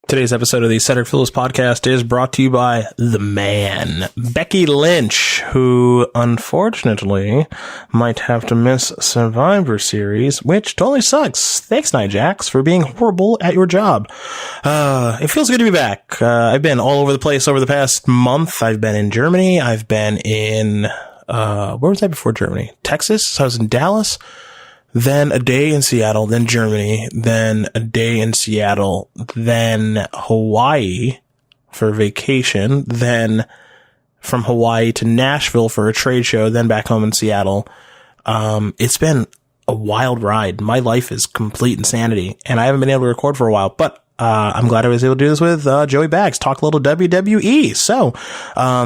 Today's episode of the Cedric Phillips podcast is brought to you by the man, Becky Lynch, who unfortunately might have to miss Survivor Series, which totally sucks. Thanks, Nia Jax, for being horrible at your job. It feels good to be back. I've been all over the place over the past month. I've been in Germany. I've been in, where was I before Germany? Texas. So I was in Dallas. Then a day in Seattle, then Germany, then a day in Seattle, then Hawaii for vacation, then from Hawaii to Nashville for a trade show, then back home in Seattle. It's been a wild ride. My life is complete insanity, and I haven't been able to record for a while, but I'm glad I was able to do this with Joey Bags, talk a little WWE. So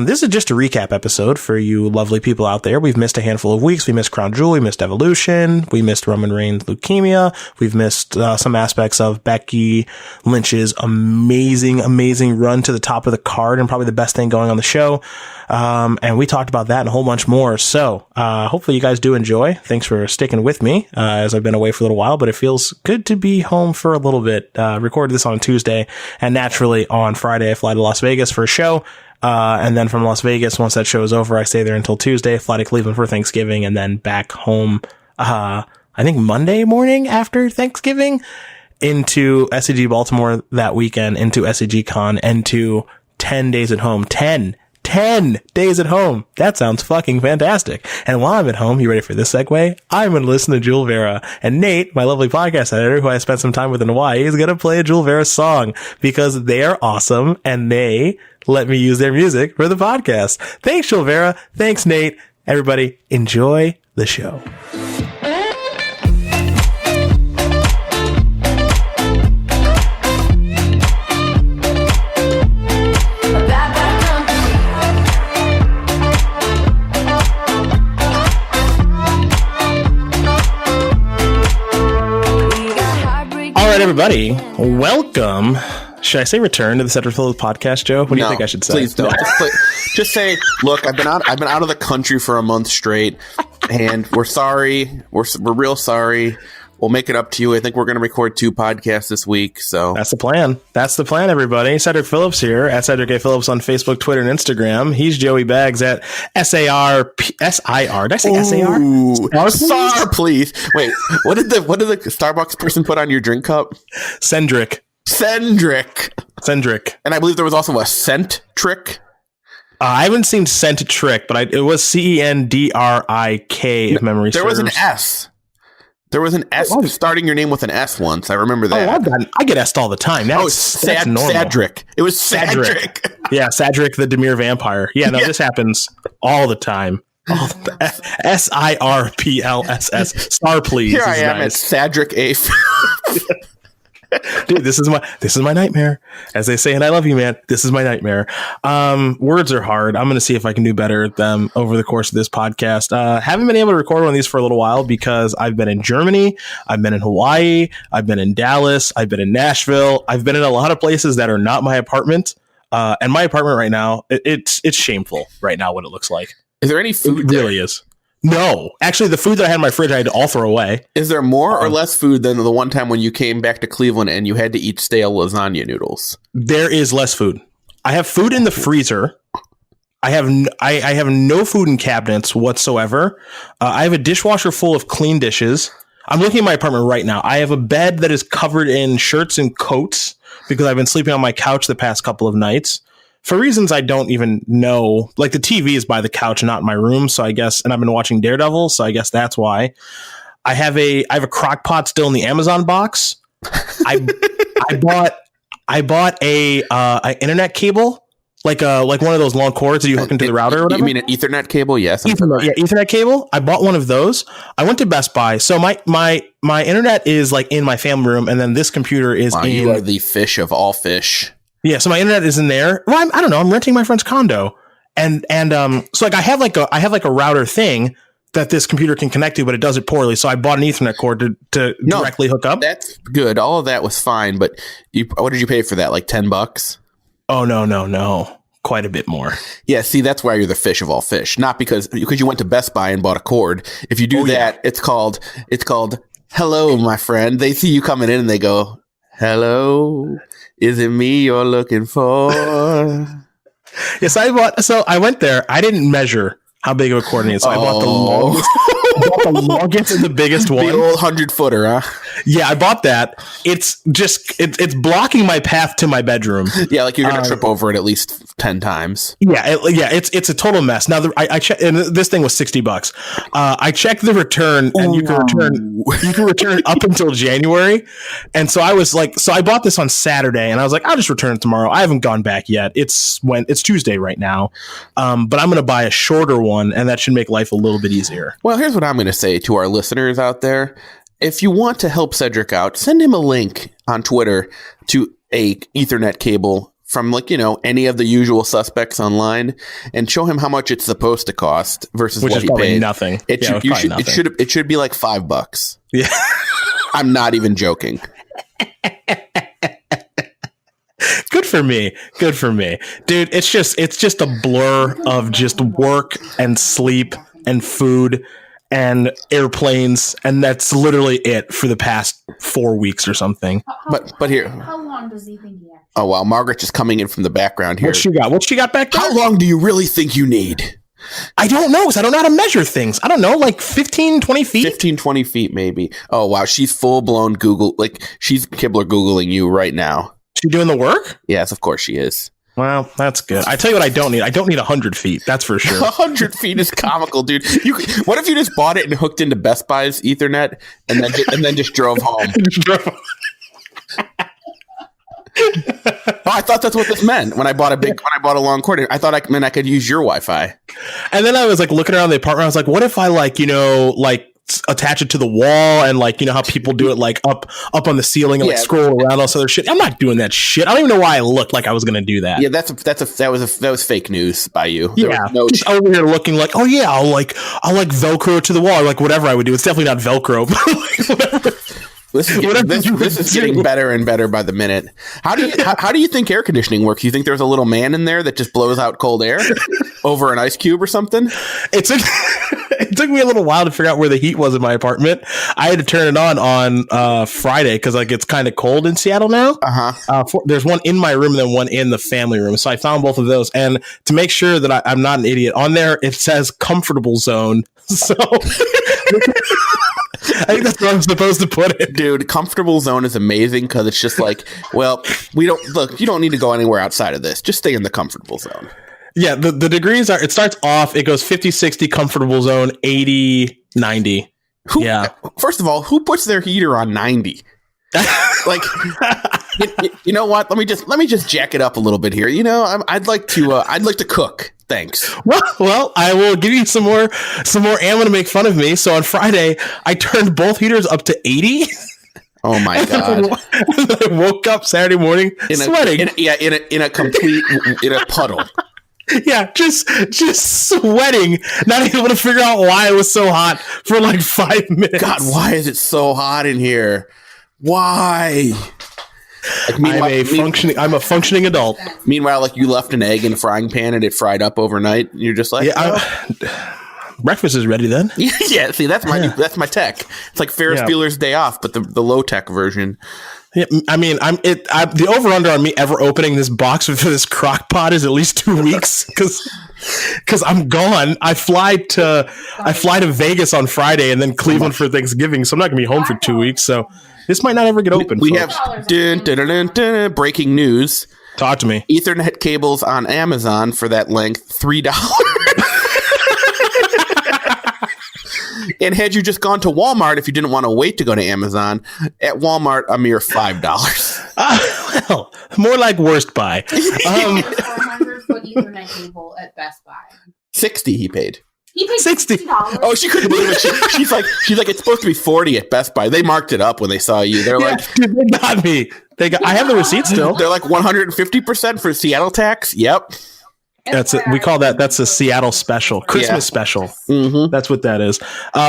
this is just a recap episode for you lovely people out there. We've missed a handful of weeks. We missed Crown Jewel. We missed Evolution. We missed Roman Reigns' leukemia. We've missed some aspects of Becky Lynch's amazing run to the top of the card and probably the best thing going on the show. And we talked about that and a whole bunch more. So hopefully you guys do enjoy. Thanks for sticking with me as I've been away for a little while, but it feels good to be home for a little bit. Recorded this on Tuesday, and naturally on Friday I fly to Las Vegas for a show, and then from Las Vegas, once that show is over, I stay there until Tuesday, fly to Cleveland for Thanksgiving, and then back home I think Monday morning after Thanksgiving into SCG Baltimore that weekend, into SCG Con, and to 10 days at home. 10 days at home. That sounds fucking fantastic. And while I'm at home, you ready for this segue? I'm going to listen to Jewel Vera. And Nate, my lovely podcast editor, who I spent some time with in Hawaii, is going to play a Jewel Vera song because they are awesome and they let me use their music for the podcast. Thanks, Jewel Vera. Thanks, Nate. Everybody, enjoy the show. Everybody, welcome. Should I say return to the Cedric Phillips podcast, Joe? What do you think I should say? Please don't. Just say, look, I've been out of the country for a month straight, and we're sorry. We're real sorry. We'll make it up to you. I think we're going to record 2 podcasts this week. So that's the plan. That's the plan, everybody. Cedric Phillips here at Cedric A. Phillips on Facebook, Twitter, and Instagram. He's Joey Bags at SAR. Did I say SAR? SAR, please. Wait, what did the Starbucks person put on your drink cup? Cedric. And I believe there was also a scent trick. I haven't seen scent trick, but it was CENDRIK if memory serves. There was an S. There was an S starting your name with an S once. I remember that. Oh, I get S'd all the time. That's normal. Cedric. It was Cedric. Yeah, Cedric the Demir vampire. Yeah, no, This happens all the time. SIRPLSS. Star, please. Here I am at Cedric A. Dude, this is my nightmare. As they say, and I love you, man. This is my nightmare. Words are hard. I'm going to see if I can do better at them over the course of this podcast. Haven't been able to record one of these for a little while because I've been in Germany, I've been in Hawaii, I've been in Dallas, I've been in Nashville. I've been in a lot of places that are not my apartment. And my apartment right now, it's shameful right now what it looks like. Is there any food? It really is. No, actually, the food that I had in my fridge, I had to all throw away. Is there more or less food than the one time when you came back to Cleveland and you had to eat stale lasagna noodles? There is less food. I have food in the freezer. I have no food in cabinets whatsoever. I have a dishwasher full of clean dishes. I'm looking at my apartment right now. I have a bed that is covered in shirts and coats because I've been sleeping on my couch the past couple of nights. For reasons I don't even know, like the TV is by the couch, not in my room. So I guess, and I've been watching Daredevil, so I guess that's why. I have a crock pot still in the Amazon box. I bought a internet cable, like one of those long cords that you hook into the router or whatever. You mean an Ethernet cable? Yes. Ethernet cable. I bought one of those. I went to Best Buy. So my internet is like in my family room, and then this computer is in. You are the fish of all fish. Yeah, so my internet is in there. Well, I don't know. I'm renting my friend's condo, and so like I have like a router thing that this computer can connect to, but it does it poorly. So I bought an Ethernet cord to directly hook up. That's good. All of that was fine, but what did you pay for that? Like $10? Oh no, quite a bit more. Yeah, see, that's why you're the fish of all fish. Not because you went to Best Buy and bought a cord. If you do that, it's called hello, my friend. They see you coming in and they go, hello. Is it me you're looking for? Yes, I went there. I didn't measure how big of a cord I needed, so I bought the longest and the biggest one. The old 100-footer, huh? Yeah, I bought that. It's it's blocking my path to my bedroom. Yeah, like you're gonna trip over it at least 10 times. It's a total mess. Now I checked, and this thing was $60. I checked the return, and you can return up until January. And so I was like, I bought this on Saturday, and I was like, I'll just return it tomorrow. I haven't gone back yet. It's Tuesday right now, but I'm gonna buy a shorter one, and that should make life a little bit easier. Well, here's what I'm gonna say to our listeners out there. If you want to help Cedric out, send him a link on Twitter to a Ethernet cable from any of the usual suspects online, and show him how much it's supposed to cost versus Which what is he probably paid. nothing. It should be like $5. Yeah, I'm not even joking. Good for me, dude. It's just a blur of just work and sleep and food and airplanes, and that's literally it for the past 4 weeks or something. But here, how long does he think he actually? Oh wow, Margaret's just coming in from the background here. What she got back there? How long do you really think you need? I don't know, because I don't know how to measure things. I don't know, like 15, 20 feet? 15, 20 feet maybe. Oh wow, she's full-blown Google, like she's Kibler Googling you right now. She doing the work? Yes, of course she is. Well, that's good. I tell you what I don't need. I don't need 100 feet. That's for sure. 100 feet is comical, dude. What if you just bought it and hooked into Best Buy's Ethernet and then just drove home? I thought that's what this meant when I bought a long cord. I thought I could use your Wi-Fi. And then I was like looking around the apartment. I was like, what if I attach it to the wall and how people do it up on the ceiling and scroll around all this other shit. I'm not doing that shit. I don't even know why I looked like I was going to do that. Yeah, that was fake news by you. Yeah, just over here looking like, oh yeah, I'll Velcro it to the wall or whatever I would do. It's definitely not Velcro, but whatever. This is getting better and better by the minute. How do you think air conditioning works? You think there's a little man in there that just blows out cold air over an ice cube or something? It took me a little while to figure out where the heat was in my apartment. I had to turn it on Friday because it's kind of cold in Seattle now. There's one in my room and then one in the family room. So I found both of those. And to make sure that I'm not an idiot, on there it says comfortable zone. So I think that's where I'm supposed to put it. Dude, comfortable zone is amazing because it's just like, well, you don't need to go anywhere outside of this. Just stay in the comfortable zone. Yeah, the degrees it starts off, it goes 50, 60, comfortable zone, 80, 90. First of all, who puts their heater on 90? Like, you know what? Let me just jack it up a little bit here. I'd like to cook. Thanks. Well, I will give you some more ammo to make fun of me. So on Friday, I turned both heaters up to 80. Oh my god! I woke up Saturday morning sweating. In a puddle. Yeah, just sweating, not able to figure out why it was so hot for like 5 minutes. God, why is it so hot in here? Why? I'm a functioning adult. Meanwhile, you left an egg in a frying pan and it fried up overnight. And you're just like, breakfast is ready then. Yeah. See, that's my tech. It's like Ferris Bueller's Day Off, but the low tech version. Yeah, I mean, the over under on me ever opening this box for this crock pot is at least 2 weeks because I'm gone. I fly to Vegas on Friday and then Cleveland for Thanksgiving, so I'm not gonna be home for 2 weeks. So this might not ever get open. We have breaking news. Talk to me. Ethernet cables on Amazon for that length, $3. And had you just gone to Walmart, if you didn't want to wait to go to Amazon, at Walmart, a mere $5. Well, more like worst buy. 400-foot Ethernet cable at Best Buy. 60 he paid. He paid $60. Oh, she couldn't believe it. She's like, it's supposed to be 40 at Best Buy. They marked it up when they saw you. They're like, dude, they got me. I have the receipt still. They're like 150% for Seattle tax. Yep. We call that's a Seattle special, Christmas special. Mm-hmm. That's what that is.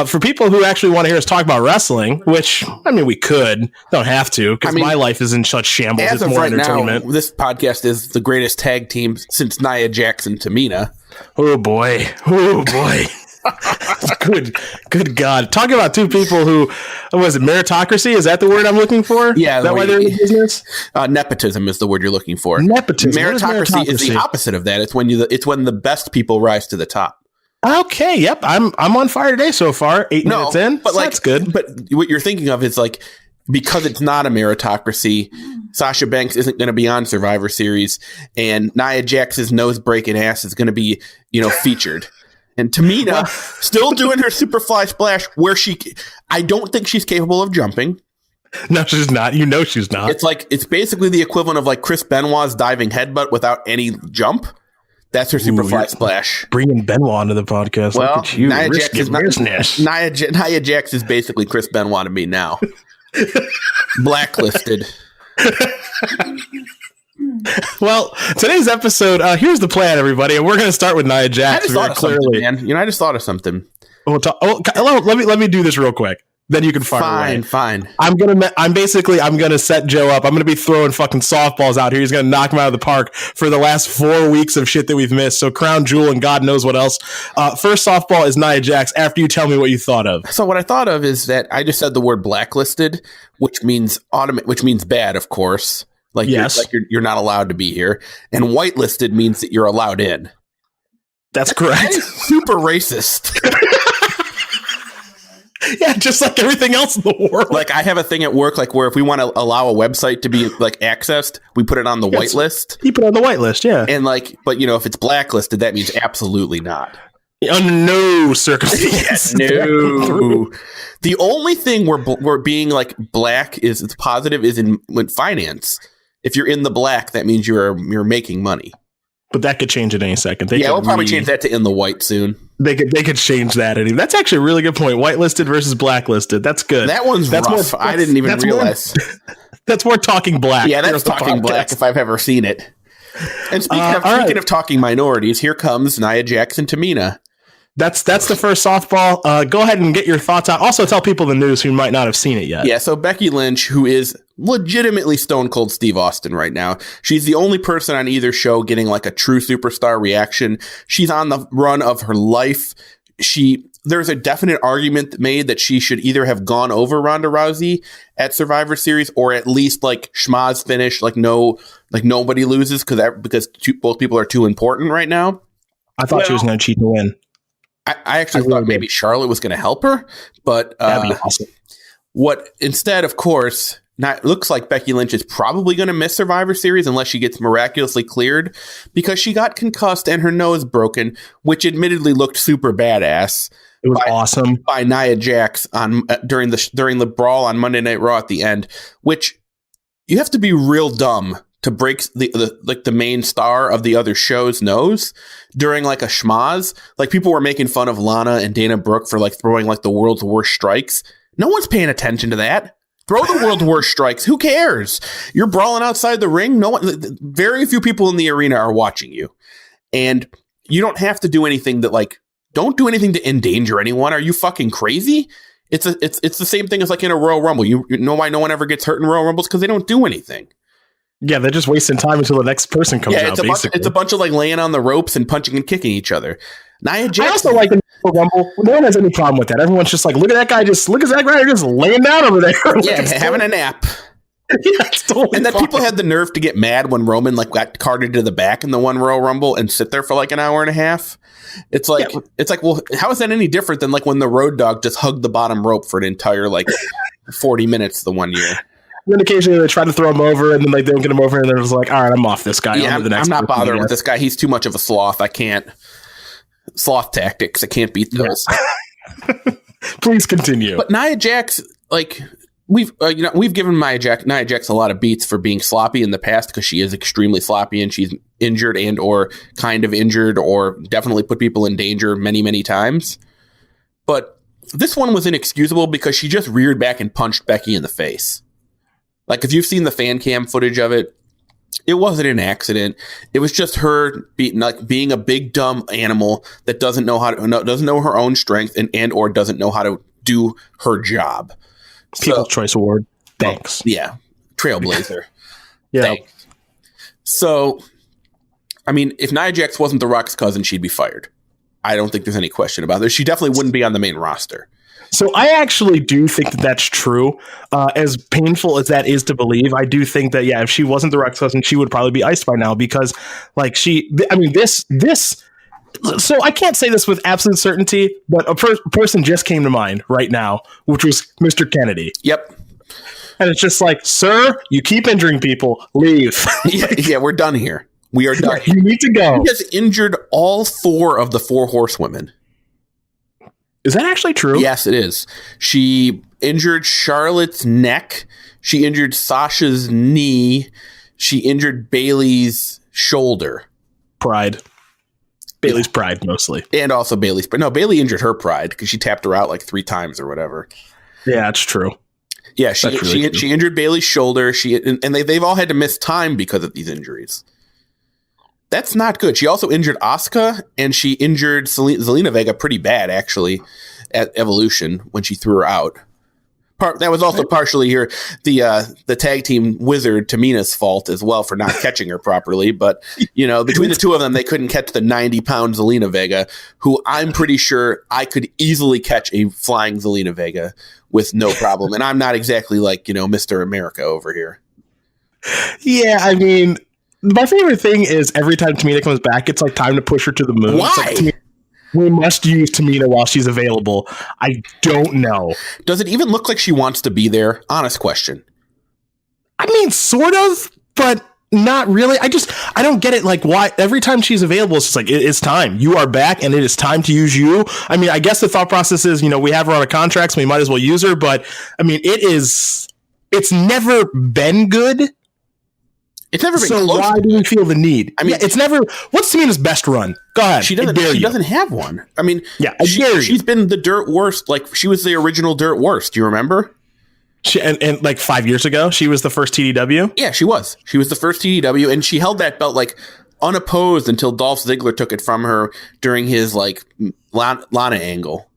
For people who actually want to hear us talk about wrestling, which we could, don't have to, because my life is in such shambles. As it's of more right entertainment. Now, this podcast is the greatest tag team since Nia Jax and Tamina. Oh boy! Good God. Talking about two people who, what was it, meritocracy? Is that the word I'm looking for? Yeah. Is that why they're in the business? Nepotism is the word you're looking for. Nepotism. Meritocracy is the opposite of that. It's when the best people rise to the top. Okay, yep. I'm on fire today so far. 8 minutes in, but so that's good. But what you're thinking of is like, because it's not a meritocracy, Sasha Banks isn't going to be on Survivor Series, and Nia Jax's nose breaking ass is going to be, featured. And Tamina still doing her Superfly Splash, where I don't think she's capable of jumping. No, she's not. She's not. It's basically the equivalent of like Chris Benoit's diving headbutt without any jump. That's her Superfly Splash. Bringing Benoit onto the podcast. Well, look at you. Nia Jax is basically Chris Benoit to me now. Blacklisted. Well, today's episode, here's the plan, everybody. And we're going to start with Nia Jax very clearly. Man. I just thought of something. Let me do this real quick. Then you can fire away. Fine. I'm gonna set Joe up. I'm gonna be throwing fucking softballs out here. He's gonna knock him out of the park for the last 4 weeks of shit that we've missed. So crown jewel and God knows what else. First softball is Nia Jax. After you tell me what you thought of. So what I thought of is that I just said the word blacklisted, which means bad, of course. Like yes, you're not allowed to be here, and whitelisted means that you're allowed in. That's correct. That is super racist. Yeah, just like everything else in the world. Like I have a thing at work, like where if we want to allow a website to be like accessed, we put it on the white list. You put it on the white list, yeah. And but if it's blacklisted, that means absolutely not. Under no circumstances. No. The only thing we're being like black is it's positive is in finance. If you're in the black, that means you're making money. But that could change at any second. We'll probably change that to in the white soon. They could change that. That's actually a really good point. Whitelisted versus blacklisted. That's good. That one's rough. I didn't even realize. That's more talking black. Yeah, that's talking black if I've ever seen it. And speaking of talking minorities, here comes Nia Jax and Tamina. That's the first softball. Go ahead and get your thoughts out. Also, tell people the news who might not have seen it yet. Yeah, so Becky Lynch, who is legitimately Stone Cold Steve Austin right now. She's the only person on either show getting like a true superstar reaction. She's on the run of her life. There's a definite argument made that she should either have gone over Ronda Rousey at Survivor Series or at least like schmaz finish, like nobody loses because both people are too important right now. I thought she was going to cheat to win. I actually thought maybe Charlotte was going to help her, but that'd be awesome. Instead, of course, looks like Becky Lynch is probably going to miss Survivor Series unless she gets miraculously cleared because she got concussed and her nose broken, which admittedly looked super badass. It was awesome by Nia Jax during the brawl on Monday Night Raw at the end, which you have to be real dumb to break the main star of the other show's nose during like a schmaz. Like people were making fun of Lana and Dana Brooke for like throwing like the world's worst strikes. No one's paying attention to that. Throw the world's worst strikes. Who cares? You're brawling outside the ring. Very few people in the arena are watching you. And you don't have to do anything don't do anything to endanger anyone. Are you fucking crazy? It's the same thing as like in a Royal Rumble. You know why no one ever gets hurt in Royal Rumbles? Because they don't do anything. Yeah, they're just wasting time until the next person comes out. It's a bunch of like laying on the ropes and punching and kicking each other. Nia Jax. I also like the Rumble. No one has any problem with that. Everyone's just like, look at that guy just laying down over there. Yeah, having a nap. Yeah, it's totally and then fine. people had the nerve to get mad when Roman like got carted to the back in the one Royal Rumble and sit there for like an hour and a half. It's like, well, how is that any different than like when the Road Dogg just hugged the bottom rope for an entire like 40 minutes the one year? And then occasionally they try to throw him over, and then like they don't get him over, and they're just like, all right, I'm off this guy. Yeah, I'm not bothering with this guy. He's too much of a sloth. I can't. Sloth tactics. I can't beat those. Yeah. Please continue. But Nia Jax, like we've given Nia Jax a lot of beats for being sloppy in the past because she is extremely sloppy and she's injured and or kind of injured or definitely put people in danger many, many times. But this one was inexcusable because she just reared back and punched Becky in the face. Like if you've seen the fan cam footage of it, it wasn't an accident. It was just her being a big dumb animal that doesn't know her own strength and or doesn't know how to do her job. People's Choice Award. Thanks. Yeah, trailblazer. Yeah. Thanks. So, I mean, if Nia Jax wasn't The Rock's cousin, she'd be fired. I don't think there's any question about it. She definitely wouldn't be on the main roster. So I actually do think that that's true. As painful as that is to believe, I do think that, yeah, if she wasn't the Rex husband, she would probably be iced by now because, like, this. So I can't say this with absolute certainty, but a person just came to mind right now, which was Mr. Kennedy. Yep. And it's just like, sir, you keep injuring people. Leave. Yeah, we're done here. We are done. You need to go. He has injured all 4 of the 4 horsewomen. Is that actually true? Yes, it is. She injured Charlotte's neck. She injured Sasha's knee. She injured Bayley's shoulder. Pride. Bayley's pride, mostly. And also Bayley's. But no, Bayley injured her pride because she tapped her out like 3 times or whatever. Yeah, that's true. Yeah, she injured Bayley's shoulder. They've all had to miss time because of these injuries. That's not good. She also injured Asuka, and she injured Zelina Vega pretty bad, actually, at Evolution when she threw her out. That was also partially here the tag team wizard Tamina's fault as well for not catching her properly. But, between the two of them, they couldn't catch the 90-pound Zelina Vega, who I'm pretty sure I could easily catch a flying Zelina Vega with no problem. And I'm not exactly like, Mr. America over here. Yeah, I mean, my favorite thing is every time Tamina comes back, it's like time to push her to the moon. Why? Like, we must use Tamina while she's available. I don't know. Does it even look like she wants to be there? Honest question. I mean, sort of, but not really. I don't get it. Like, why every time she's available, it's just like, it's time. You are back, and it is time to use you. I mean, I guess the thought process is, we have her on a contract, so we might as well use her. But, I mean, it's never been good. It's never been so close. Why do we feel the need? I mean, it's never. What's Tamina's best run? Go ahead. She doesn't have one. I mean, yeah, she's been the dirt worst. Like, she was the original dirt worst. Do you remember? And like 5 years ago, she was the first TDW. Yeah, she was. She was the first TDW, and she held that belt like unopposed until Dolph Ziggler took it from her during his like Lana angle.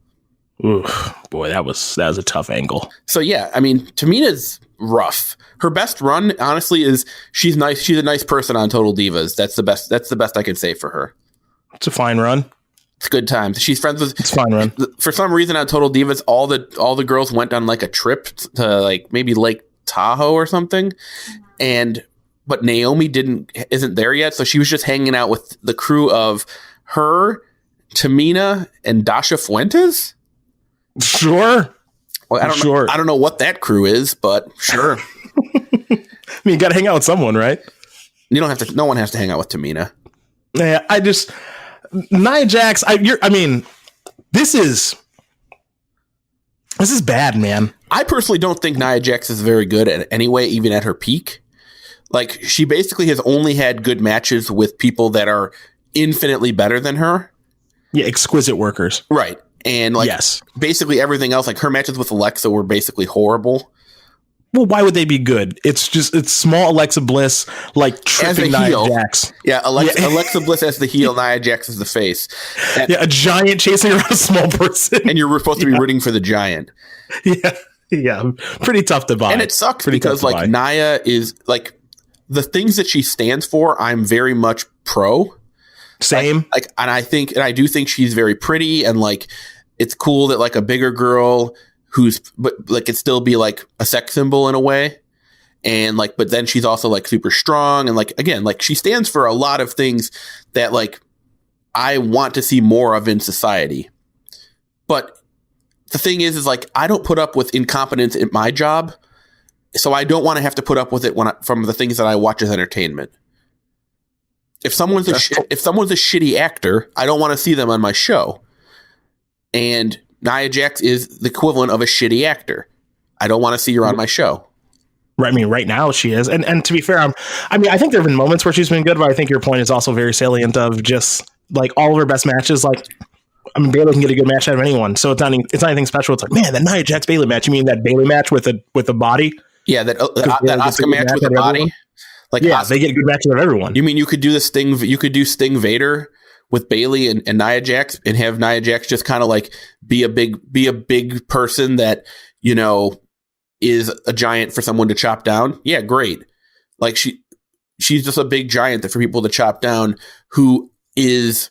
Ooh, boy, that was a tough angle. So yeah, I mean, Tamina's rough. Her best run, honestly, is she's nice. She's a nice person on Total Divas. That's the best. That's the best I can say for her. It's a fine run. It's good times. She's friends with. It's fine run. For some reason on Total Divas, all the girls went on like a trip to like maybe Lake Tahoe or something, but Naomi isn't there yet, so she was just hanging out with the crew of her, Tamina, and Dasha Fuentes. Sure. Well, I don't know what that crew is, but sure. I mean, you got to hang out with someone, right? You don't have to. No one has to hang out with Tamina. Yeah, Nia Jax. This is bad, man. I personally don't think Nia Jax is very good at anyway, even at her peak. Like, she basically has only had good matches with people that are infinitely better than her. Yeah, exquisite workers. Right. And like, yes, basically everything else, like her matches with Alexa were basically horrible. Well, why would they be good? It's small Alexa Bliss, like tripping Nia Jax. Yeah, Alexa Bliss as the heel, Nia Jax as the face. A giant chasing around a small person. And you're supposed to be rooting for the giant. Yeah. Pretty tough to buy. And it sucks because like Nia is like the things that she stands for, I'm very much pro. Same. And I do think she's very pretty, and like it's cool that like a bigger girl but like it still be like a sex symbol in a way. And like, but then she's also like super strong. And like, again, like she stands for a lot of things that like I want to see more of in society. But the thing is like, I don't put up with incompetence in my job. So I don't want to have to put up with it from the things that I watch as entertainment. If someone's a shitty actor, I don't want to see them on my show. And Nia Jax is the equivalent of a shitty actor. I don't want to see her on my show. Right. I mean, right now she is. And to be fair, I think there have been moments where she's been good, but I think your point is also very salient of just like all of her best matches. Like, I mean, Bayley can get a good match out of anyone. So it's not anything special. It's like, man, that Nia Jax Bayley match. You mean that Bayley match with a body? Yeah. That Asuka match with a body. Everyone? Like, yeah, they get good matches of everyone. You mean you could do Sting Vader with Bayley and Nia Jax and have Nia Jax just kind of like be a big person that, you know, is a giant for someone to chop down. Yeah, great. Like she's just a big giant for people to chop down who is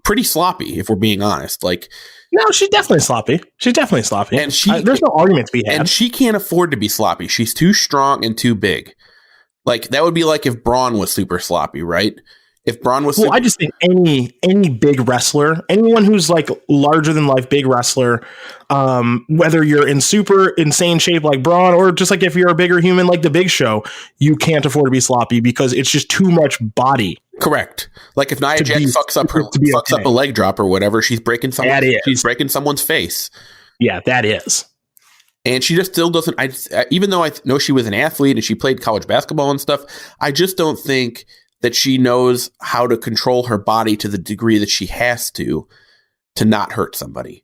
pretty sloppy, if we're being honest. Like, no, she's definitely sloppy. And there's no argument to be had. And she can't afford to be sloppy. She's too strong and too big. Like, that would be like if Braun was super sloppy, right? If Braun was I just think any big wrestler, anyone who's like larger than life big wrestler, whether you're in super insane shape like Braun or just like if you're a bigger human like the Big Show, you can't afford to be sloppy because it's just too much body. Correct. Like if Nia Jax fucks up a leg drop or whatever, she's breaking someone's face. Yeah, that is. And she just still doesn't. Even though I know she was an athlete and she played college basketball and stuff, I just don't think that she knows how to control her body to the degree that she has to not hurt somebody.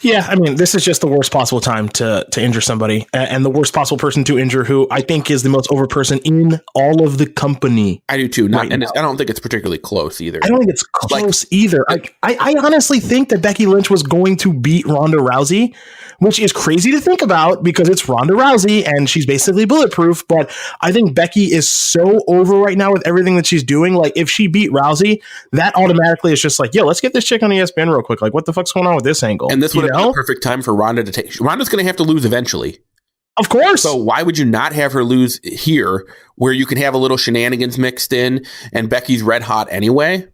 Yeah, I mean, this is just the worst possible time to injure somebody, and the worst possible person to injure, who I think is the most over person in all of the company. I do too. I don't think it's particularly close either. I don't think it's close either. I honestly think that Becky Lynch was going to beat Ronda Rousey, which is crazy to think about because it's Ronda Rousey and she's basically bulletproof. But I think Becky is so over right now with everything that she's doing. Like, if she beat Rousey, that automatically is just like, yo, let's get this chick on ESPN real quick. Like, what the fuck's going on with this angle? And this would have been the perfect time for Ronda to take. Ronda's going to have to lose eventually. Of course. So why would you not have her lose here, where you can have a little shenanigans mixed in and Becky's red hot anyway?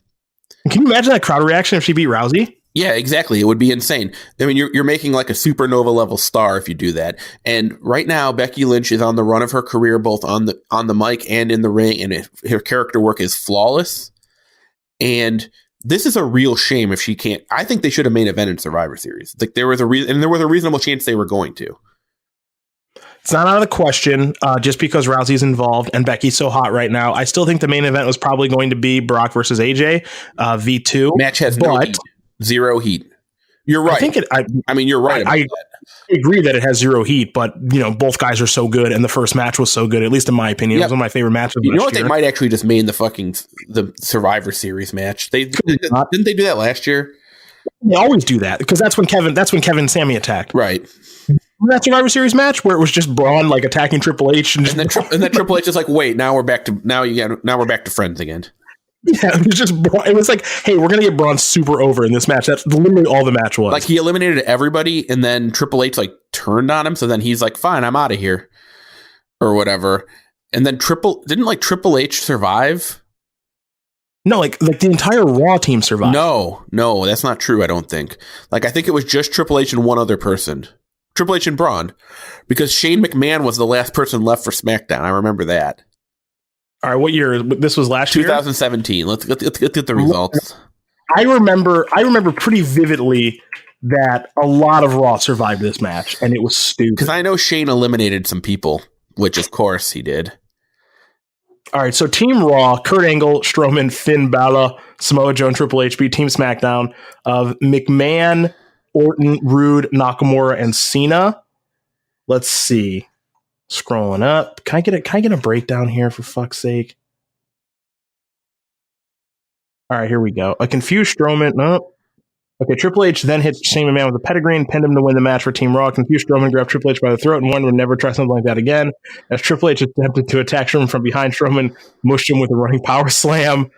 Can you imagine that crowd reaction if she beat Rousey? Yeah, exactly. It would be insane. I mean, you're making like a supernova level star if you do that. And right now, Becky Lynch is on the run of her career, both on the mic and in the ring, and her character work is flawless. And this is a real shame if she can't. I think they should have main evented Survivor Series. Like, there was a reasonable chance they were going to. It's not out of the question, just because Rousey's involved and Becky's so hot right now. I still think the main event was probably going to be Brock versus AJ, V2. Match has no heat. Zero heat. You're right. I mean, you're right. I agree that it has zero heat, but both guys are so good, and the first match was so good. At least in my opinion, it was one of my favorite matches. You know what? They might actually just main the Survivor Series match. Didn't they do that last year? They always do that because that's when Kevin and Sammy attacked. Right. That Survivor Series match where it was just Braun like attacking Triple H, and then Triple H is like, wait, now we're back to friends again. Yeah, it was like, hey, we're gonna get Braun super over in this match. That's literally all the match was. Like, he eliminated everybody, and then Triple H like turned on him. So then he's like, fine, I'm out of here, or whatever. And then didn't Triple H survive? No, like the entire Raw team survived. No, that's not true. I don't think. Like, I think it was just Triple H and one other person, Triple H and Braun, because Shane McMahon was the last person left for SmackDown. I remember that. All right, what year? This was last year? 2017. Let's get the results. I remember pretty vividly that a lot of Raw survived this match, and it was stupid. Because I know Shane eliminated some people, which of course he did. All right, so Team Raw, Kurt Angle, Strowman, Finn Balor, Samoa Joe, and Triple H beat Team SmackDown of McMahon, Orton, Rude, Nakamura, and Cena. Let's see. Scrolling up. Can I get a breakdown here for fuck's sake? All right, here we go. A confused Strowman. No. Okay, Triple H then hit Shane McMahon with a pedigree and pinned him to win the match for Team Raw. Confused Strowman grabbed Triple H by the throat and warned would never try something like that again. As Triple H attempted to attack Strowman from behind, Strowman mushed him with a running power slam.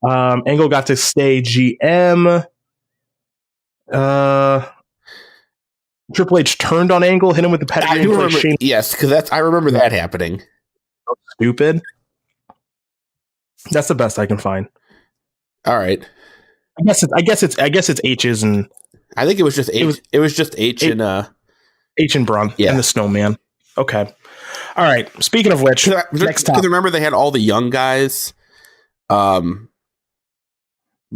Angle got to stay GM. Triple H turned on Angle, hit him with the pedigree. I do remember, yes, because I remember that happening. Stupid. That's the best I can find. All right. I guess it's H's, and I think it was just H. It was just H and H and Braun and the Snowman. Okay. All right. Speaking of which, next time. Remember they had all the young guys.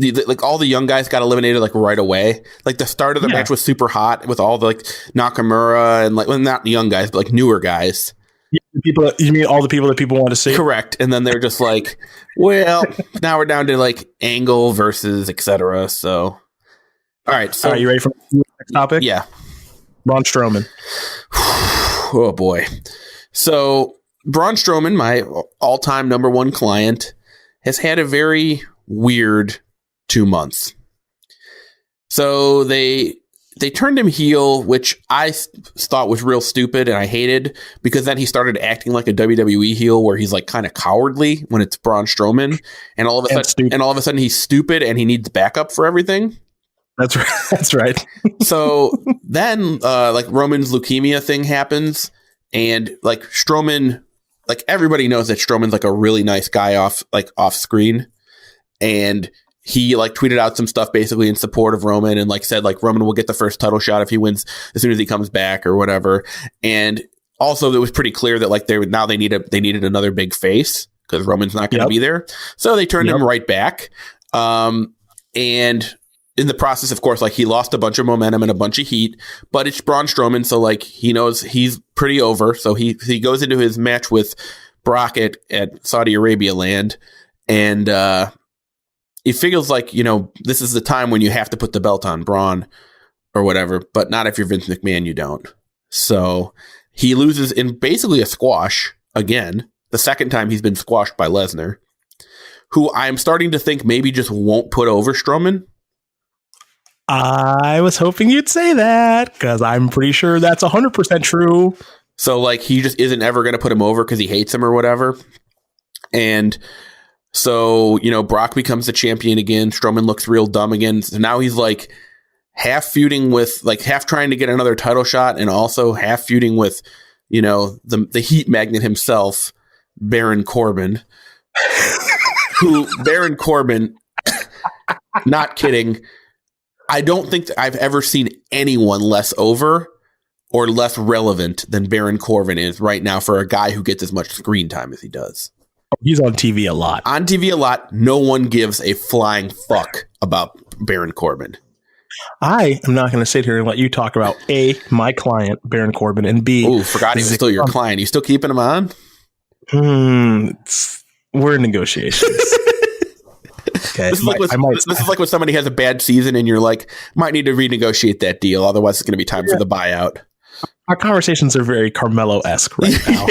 Like all the young guys got eliminated like right away. Like the start of the match was super hot with all the like Nakamura and like, well, not young guys, but like newer guys. People, you mean all the people that people want to see? Correct. And then they're just like, well, now we're down to like Angle versus etc. So, all right. So, are you ready for the next topic? Yeah. Braun Strowman. Oh boy. So Braun Strowman, my all-time number one client, has had a very weird 2 months. So they they turned him heel, which I thought was real stupid and I hated, because then he started acting like a WWE heel where he's like kind of cowardly when it's Braun Strowman, and all of a sudden he's stupid and he needs backup for everything. That's right. That's right. So then like Roman's leukemia thing happens, and like Strowman, like everybody knows that Strowman's like a really nice guy off screen, and he like tweeted out some stuff basically in support of Roman and like said like Roman will get the first title shot if he wins as soon as he comes back or whatever. And also it was pretty clear that like they needed another big face because Roman's not going to be there. So they turned him right back. And in the process, of course, like he lost a bunch of momentum and a bunch of heat, but it's Braun Strowman. So like he knows he's pretty over. So he goes into his match with Brock at Saudi Arabia land, and, it feels like, you know, this is the time when you have to put the belt on Braun or whatever, but not if you're Vince McMahon, you don't. So he loses in basically a squash again, the second time he's been squashed by Lesnar, who I'm starting to think maybe just won't put over Strowman. I was hoping you'd say that because I'm pretty sure that's 100% true. So like he just isn't ever going to put him over because he hates him or whatever. And so, you know, Brock becomes the champion again. Strowman looks real dumb again. So now he's like half feuding with, like half trying to get another title shot and also half feuding with, you know, the heat magnet himself, Baron Corbin. Baron Corbin, not kidding. I don't think that I've ever seen anyone less over or less relevant than Baron Corbin is right now for a guy who gets as much screen time as he does. He's on TV a lot. On TV a lot. No one gives a flying fuck about Baron Corbin. I am not going to sit here and let you talk about A, my client, Baron Corbin, and B. Oh, forgot he was still your client. You still keeping him on? We're in negotiations. Okay. This is like when somebody has a bad season and you're like, might need to renegotiate that deal. Otherwise, it's going to be time for the buyout. Our conversations are very Carmelo-esque right now.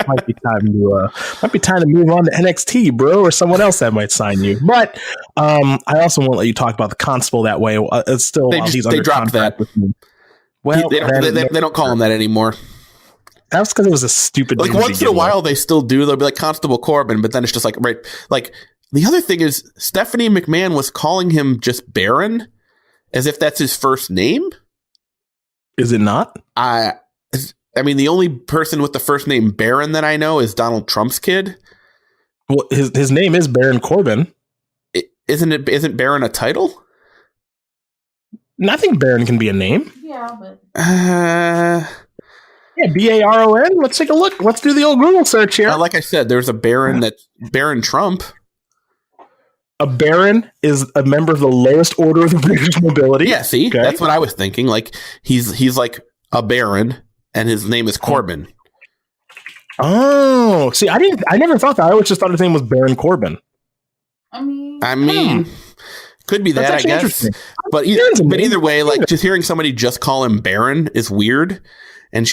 Might be time to move on to NXT, bro, or someone else that might sign you. But I also won't let you talk about the Constable that way. It's still they dropped that. With me. Well, they don't call him that anymore. That's because it was a stupid. Like once in a while, they still do. They'll be like Constable Corbin, but then it's just like right. Like the other thing is Stephanie McMahon was calling him just Baron, as if that's his first name. Is it not? I mean, the only person with the first name Baron that I know is Donald Trump's kid. Well, his name is Baron Corbin. Isn't Baron a title? I think Baron can be a name. Yeah, but yeah, Baron. Let's take a look. Let's do the old Google search here. Like I said, there's a Baron Baron Trump. A Baron is a member of the lowest order of the British nobility. Yeah, see, okay. That's what I was thinking. Like he's like a Baron. And his name is Corbin. Oh, see, I never thought that. I always just thought his name was Baron Corbin. I mean, could be that, I guess. But either way, like just hearing somebody just call him Baron is weird. And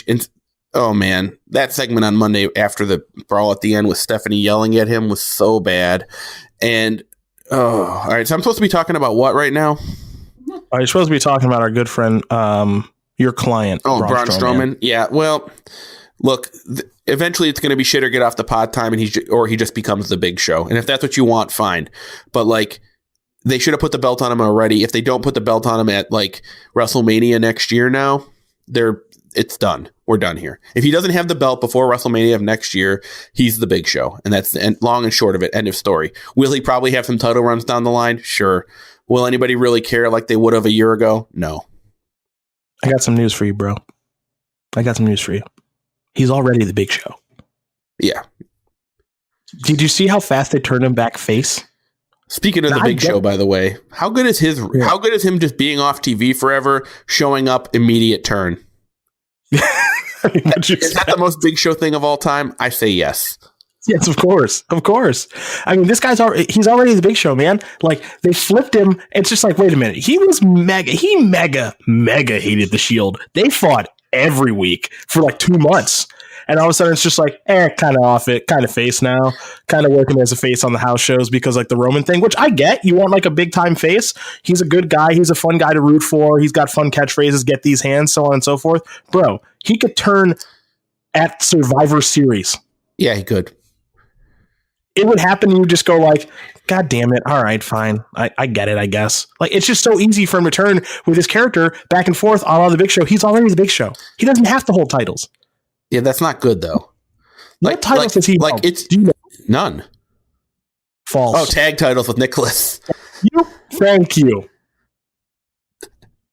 oh man, that segment on Monday after the brawl at the end with Stephanie yelling at him was so bad. And all right, so I'm supposed to be talking about what right now? You're supposed to be talking about our good friend. Your client. Oh, Braun Strowman. Yeah. Well, look, eventually it's going to be shit or get off the pod time, and he just becomes the Big Show. And if that's what you want, fine. But like, they should have put the belt on him already. If they don't put the belt on him at like WrestleMania next year, now it's done. We're done here. If he doesn't have the belt before WrestleMania of next year, he's the Big Show, and that's long and short of it. End of story. Will he probably have some title runs down the line? Sure. Will anybody really care like they would have a year ago? No. I got some news for you, bro. I got some news for you. He's already the Big Show. Yeah. Did you see how fast they turned him back face? Speaking of the Big Show, by the way, how good is how good is him just being off TV forever, showing up, immediate turn? Is that the most Big Show thing of all time? I say yes. Yes, of course. Of course. I mean, this guy's he's already the Big Show, man. Like, they flipped him. It's just like, wait a minute. He mega hated the Shield. They fought every week for like 2 months. and all of a sudden it's just like, kind of off it, kind of face now, kind of working as a face on the house shows because like the Roman thing, which I get. You want like a big time face. He's a good guy. He's a fun guy to root for. He's got fun catchphrases, get these hands, so on and so forth. Bro, he could turn at Survivor Series. Yeah, he could. It would happen and you just go like, God damn it. All right, fine. I get it, I guess. Like, it's just so easy for him to turn with his character back and forth on the Big Show. He's already the Big Show. He doesn't have to hold titles. Yeah, that's not good though. What titles does he hold? It's Do you know? none. False. Oh, tag titles with Nicholas. Thank you.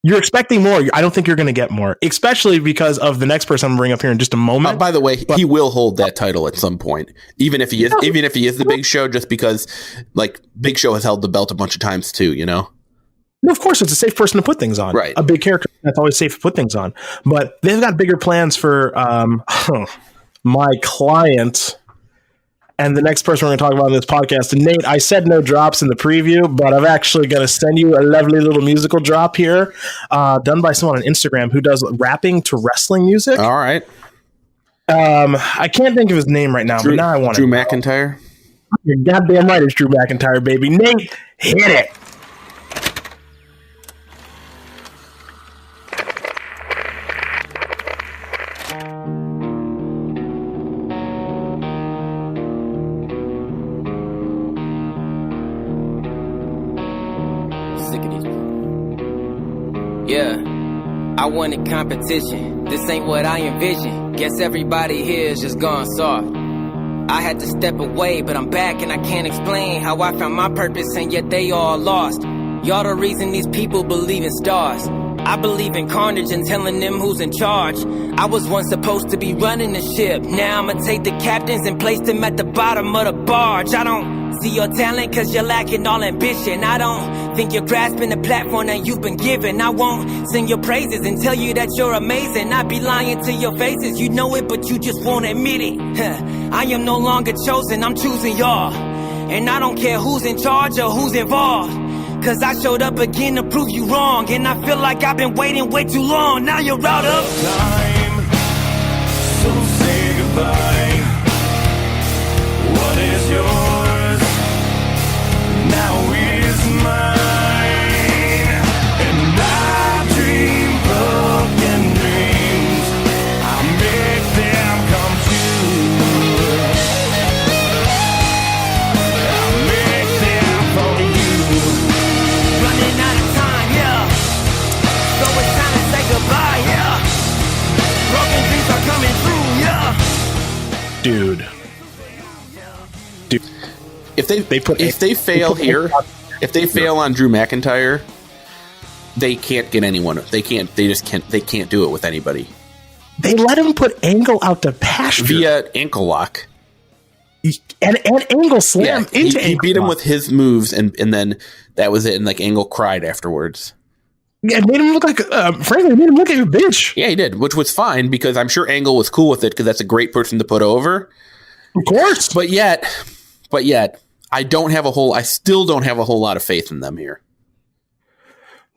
You're expecting more. I don't think you're going to get more, especially because of the next person I'm going to bring up here in just a moment. By the way, he will hold that title at some point, even if he is the Big Show, just because like Big Show has held the belt a bunch of times too, you know? No, of course, it's a safe person to put things on. Right. A big character, that's always safe to put things on. But they've got bigger plans for my client and the next person we're going to talk about in this podcast. And Nate, I said no drops in the preview, but I'm actually going to send you a lovely little musical drop here done by someone on Instagram who does rapping to wrestling music. All right. I can't think of his name right now, but now I want Drew McIntyre? You're goddamn right, it's Drew McIntyre, baby. Nate, hit it. Yeah, I wanted competition. This ain't what I envisioned. Guess everybody here is just gone soft. I had to step away, but I'm back and I can't explain how I found my purpose and yet they all lost. Y'all the reason these people believe in stars. I believe in carnage and telling them who's in charge. I was once supposed to be running the ship. Now I'ma take the captains and place them at the bottom of the barge. I don't see your talent cause you're lacking all ambition. I don't think you're grasping the platform that you've been given. I won't sing your praises and tell you that you're amazing. I'd be lying to your faces, you know it but you just won't admit it. I am no longer chosen, I'm choosing y'all. And I don't care who's in charge or who's involved, cause I showed up again to prove you wrong. And I feel like I've been waiting way too long. Now you're out of time, so say goodbye. What is yours now is mine. And I dream broken dreams, I make them come true. I make them for you. running out of time, yeah. So it's time to say goodbye, yeah. Broken dreams are coming through, yeah. Dude. If they fail here, if they fail on Drew McIntyre, they can't get anyone. They just can't do it with anybody. They let him put Angle out to pasture Via ankle lock. and Angle slam into he beat him lock. with his moves, and then that was it. And like Angle cried afterwards. Yeah, it made him look like, frankly, it made him look like a bitch. Yeah, he did, which was fine because I'm sure Angle was cool with it because that's a great person to put over. Of course. But yet, I still don't have a whole lot of faith in them here.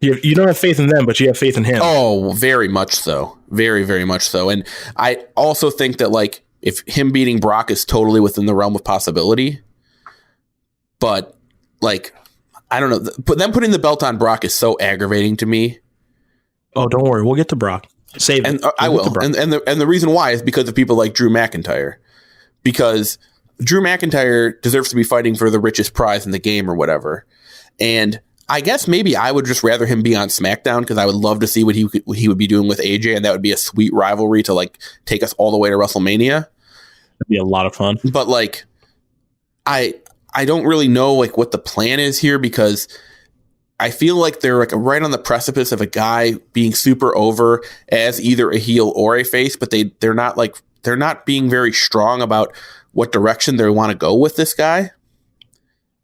You don't have faith in them, but you have faith in him. Oh, very much so. Very, very much so. And I also think that like if him beating Brock is totally within the realm of possibility, but like, I don't know. But them putting the belt on Brock is so aggravating to me. Oh, don't worry. We'll get to Brock. Save it. And I will. And the reason why is because of people like Drew McIntyre. Because Drew McIntyre deserves to be fighting for the richest prize in the game or whatever. And I guess maybe I would just rather him be on SmackDown because I would love to see what he would be doing with AJ, and that would be a sweet rivalry to like take us all the way to WrestleMania. That'd be a lot of fun. But like, I don't really know like what the plan is here because I feel like they're like right on the precipice of a guy being super over as either a heel or a face, but they're not being very strong about what direction they want to go with this guy.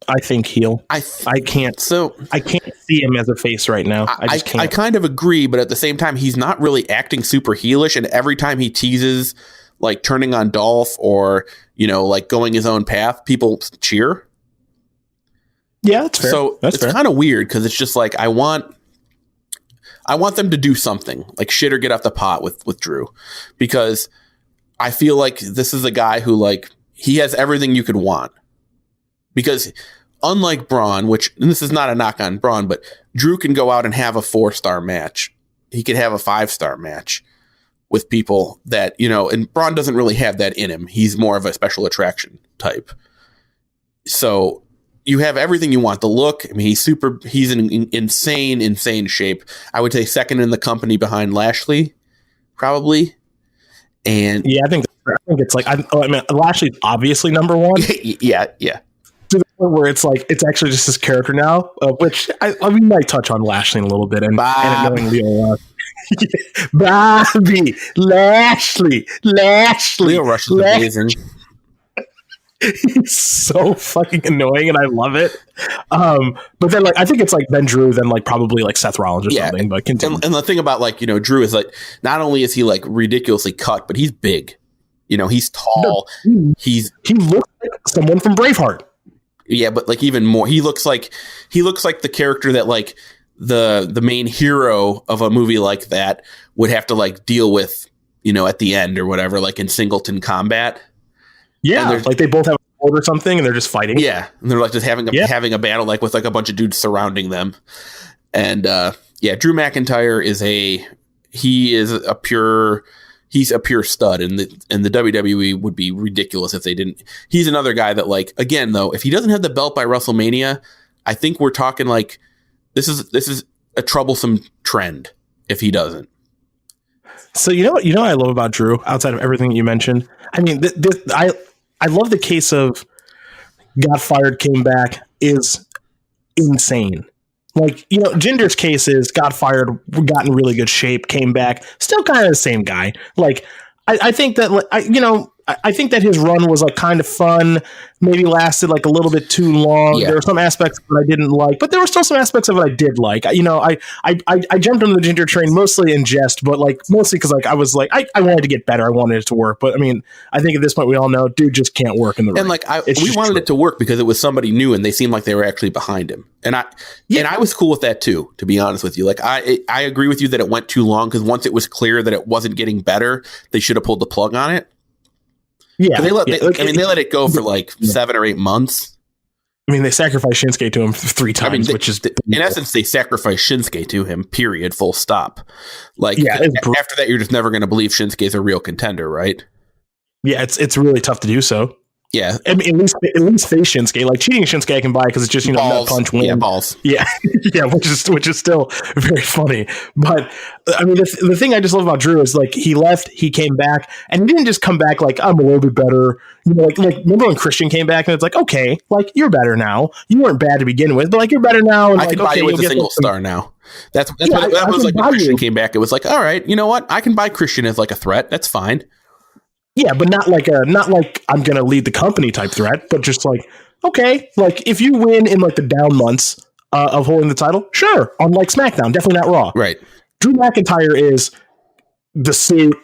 I think heel. I can't see him as a face right now. I just can't. I kind of agree, but at the same time, he's not really acting super heelish. And every time he teases like turning on Dolph or, you know, like going his own path, people cheer. Yeah, that's fair. So it's kind of weird because it's just like I want them to do something like shit or get off the pot with Drew, because I feel like this is a guy who, like, he has everything you could want. Because unlike Braun, and this is not a knock on Braun, but Drew can go out and have a 4-star match. He could have a 5-star match with people that, and Braun doesn't really have that in him. He's more of a special attraction type. So you have everything you want. The look, I mean, he's in insane shape. I would say second in the company behind Lashley, probably. And yeah, I think it's like, I mean, Lashley's obviously number one. yeah. To the point where it's like, it's actually just his character now, which we might touch on Lashley in a little bit and knowing Leo Bobby Lashley. Leo Rush is amazing. He's so fucking annoying, and I love it. But then, like, I think it's like then Drew, then like probably like Seth Rollins or something. But continue. And the thing about, like, Drew is, like, not only is he like ridiculously cut, but he's big. He's tall. No, he looks like someone from Braveheart. Yeah, but like even more, he looks like the character that, like, the main hero of a movie like that would have to, like, deal with, at the end or whatever, like in Singleton Combat. Yeah, like they both have a sword or something, and they're just fighting. Yeah, and they're like just having a battle, like with like a bunch of dudes surrounding them. And Drew McIntyre is a pure stud, and the WWE would be ridiculous if they didn't. He's another guy that, like, again though, if he doesn't have the belt by WrestleMania, I think we're talking like this is a troublesome trend if he doesn't. So you know what I love about Drew outside of everything you mentioned. I mean, I love the case of got fired, came back is insane. Like, Jinder's case is got fired, got in really good shape, came back, still kind of the same guy. Like, I think that, I think that his run was like kind of fun, maybe lasted like a little bit too long. Yeah. There were some aspects that I didn't like, but there were still some aspects of it I did like. I jumped on the Jinder train mostly in jest, but like mostly because like I was like I wanted to get better, I wanted it to work. But I mean, I think at this point we all know dude just can't work in the ring. And like we wanted it to work because it was somebody new and they seemed like they were actually behind him. And I was cool with that too, to be honest with you. Like I agree with you that it went too long because once it was clear that it wasn't getting better, they should have pulled the plug on it. Yeah, they let it go for like 7 or 8 months. I mean, they sacrificed Shinsuke to him 3 times, which is in essence they sacrificed Shinsuke to him. Period. Full stop. Like, after that, you're just never going to believe Shinsuke's a real contender, right? Yeah, it's really tough to do so. Yeah, I mean, at least face Shinsuke. Like cheating Shinsuke, I can buy because it's just nut punch win. Yeah, balls. Yeah, yeah, which is still very funny. But I mean, the thing I just love about Drew is like he left, he came back, and he didn't just come back like I'm a little bit better. Like remember when Christian came back and it's like okay, like you're better now. You weren't bad to begin with, but like you're better now. And I can buy you with a single star now. That's what that was like when Christian came back. It was like all right, you know what? I can buy Christian as like a threat. That's fine. Yeah, but not like I'm going to lead the company type threat, but just like, okay, like if you win in like the down months of holding the title, sure, on like SmackDown, definitely not Raw. Right. Drew McIntyre is the suit,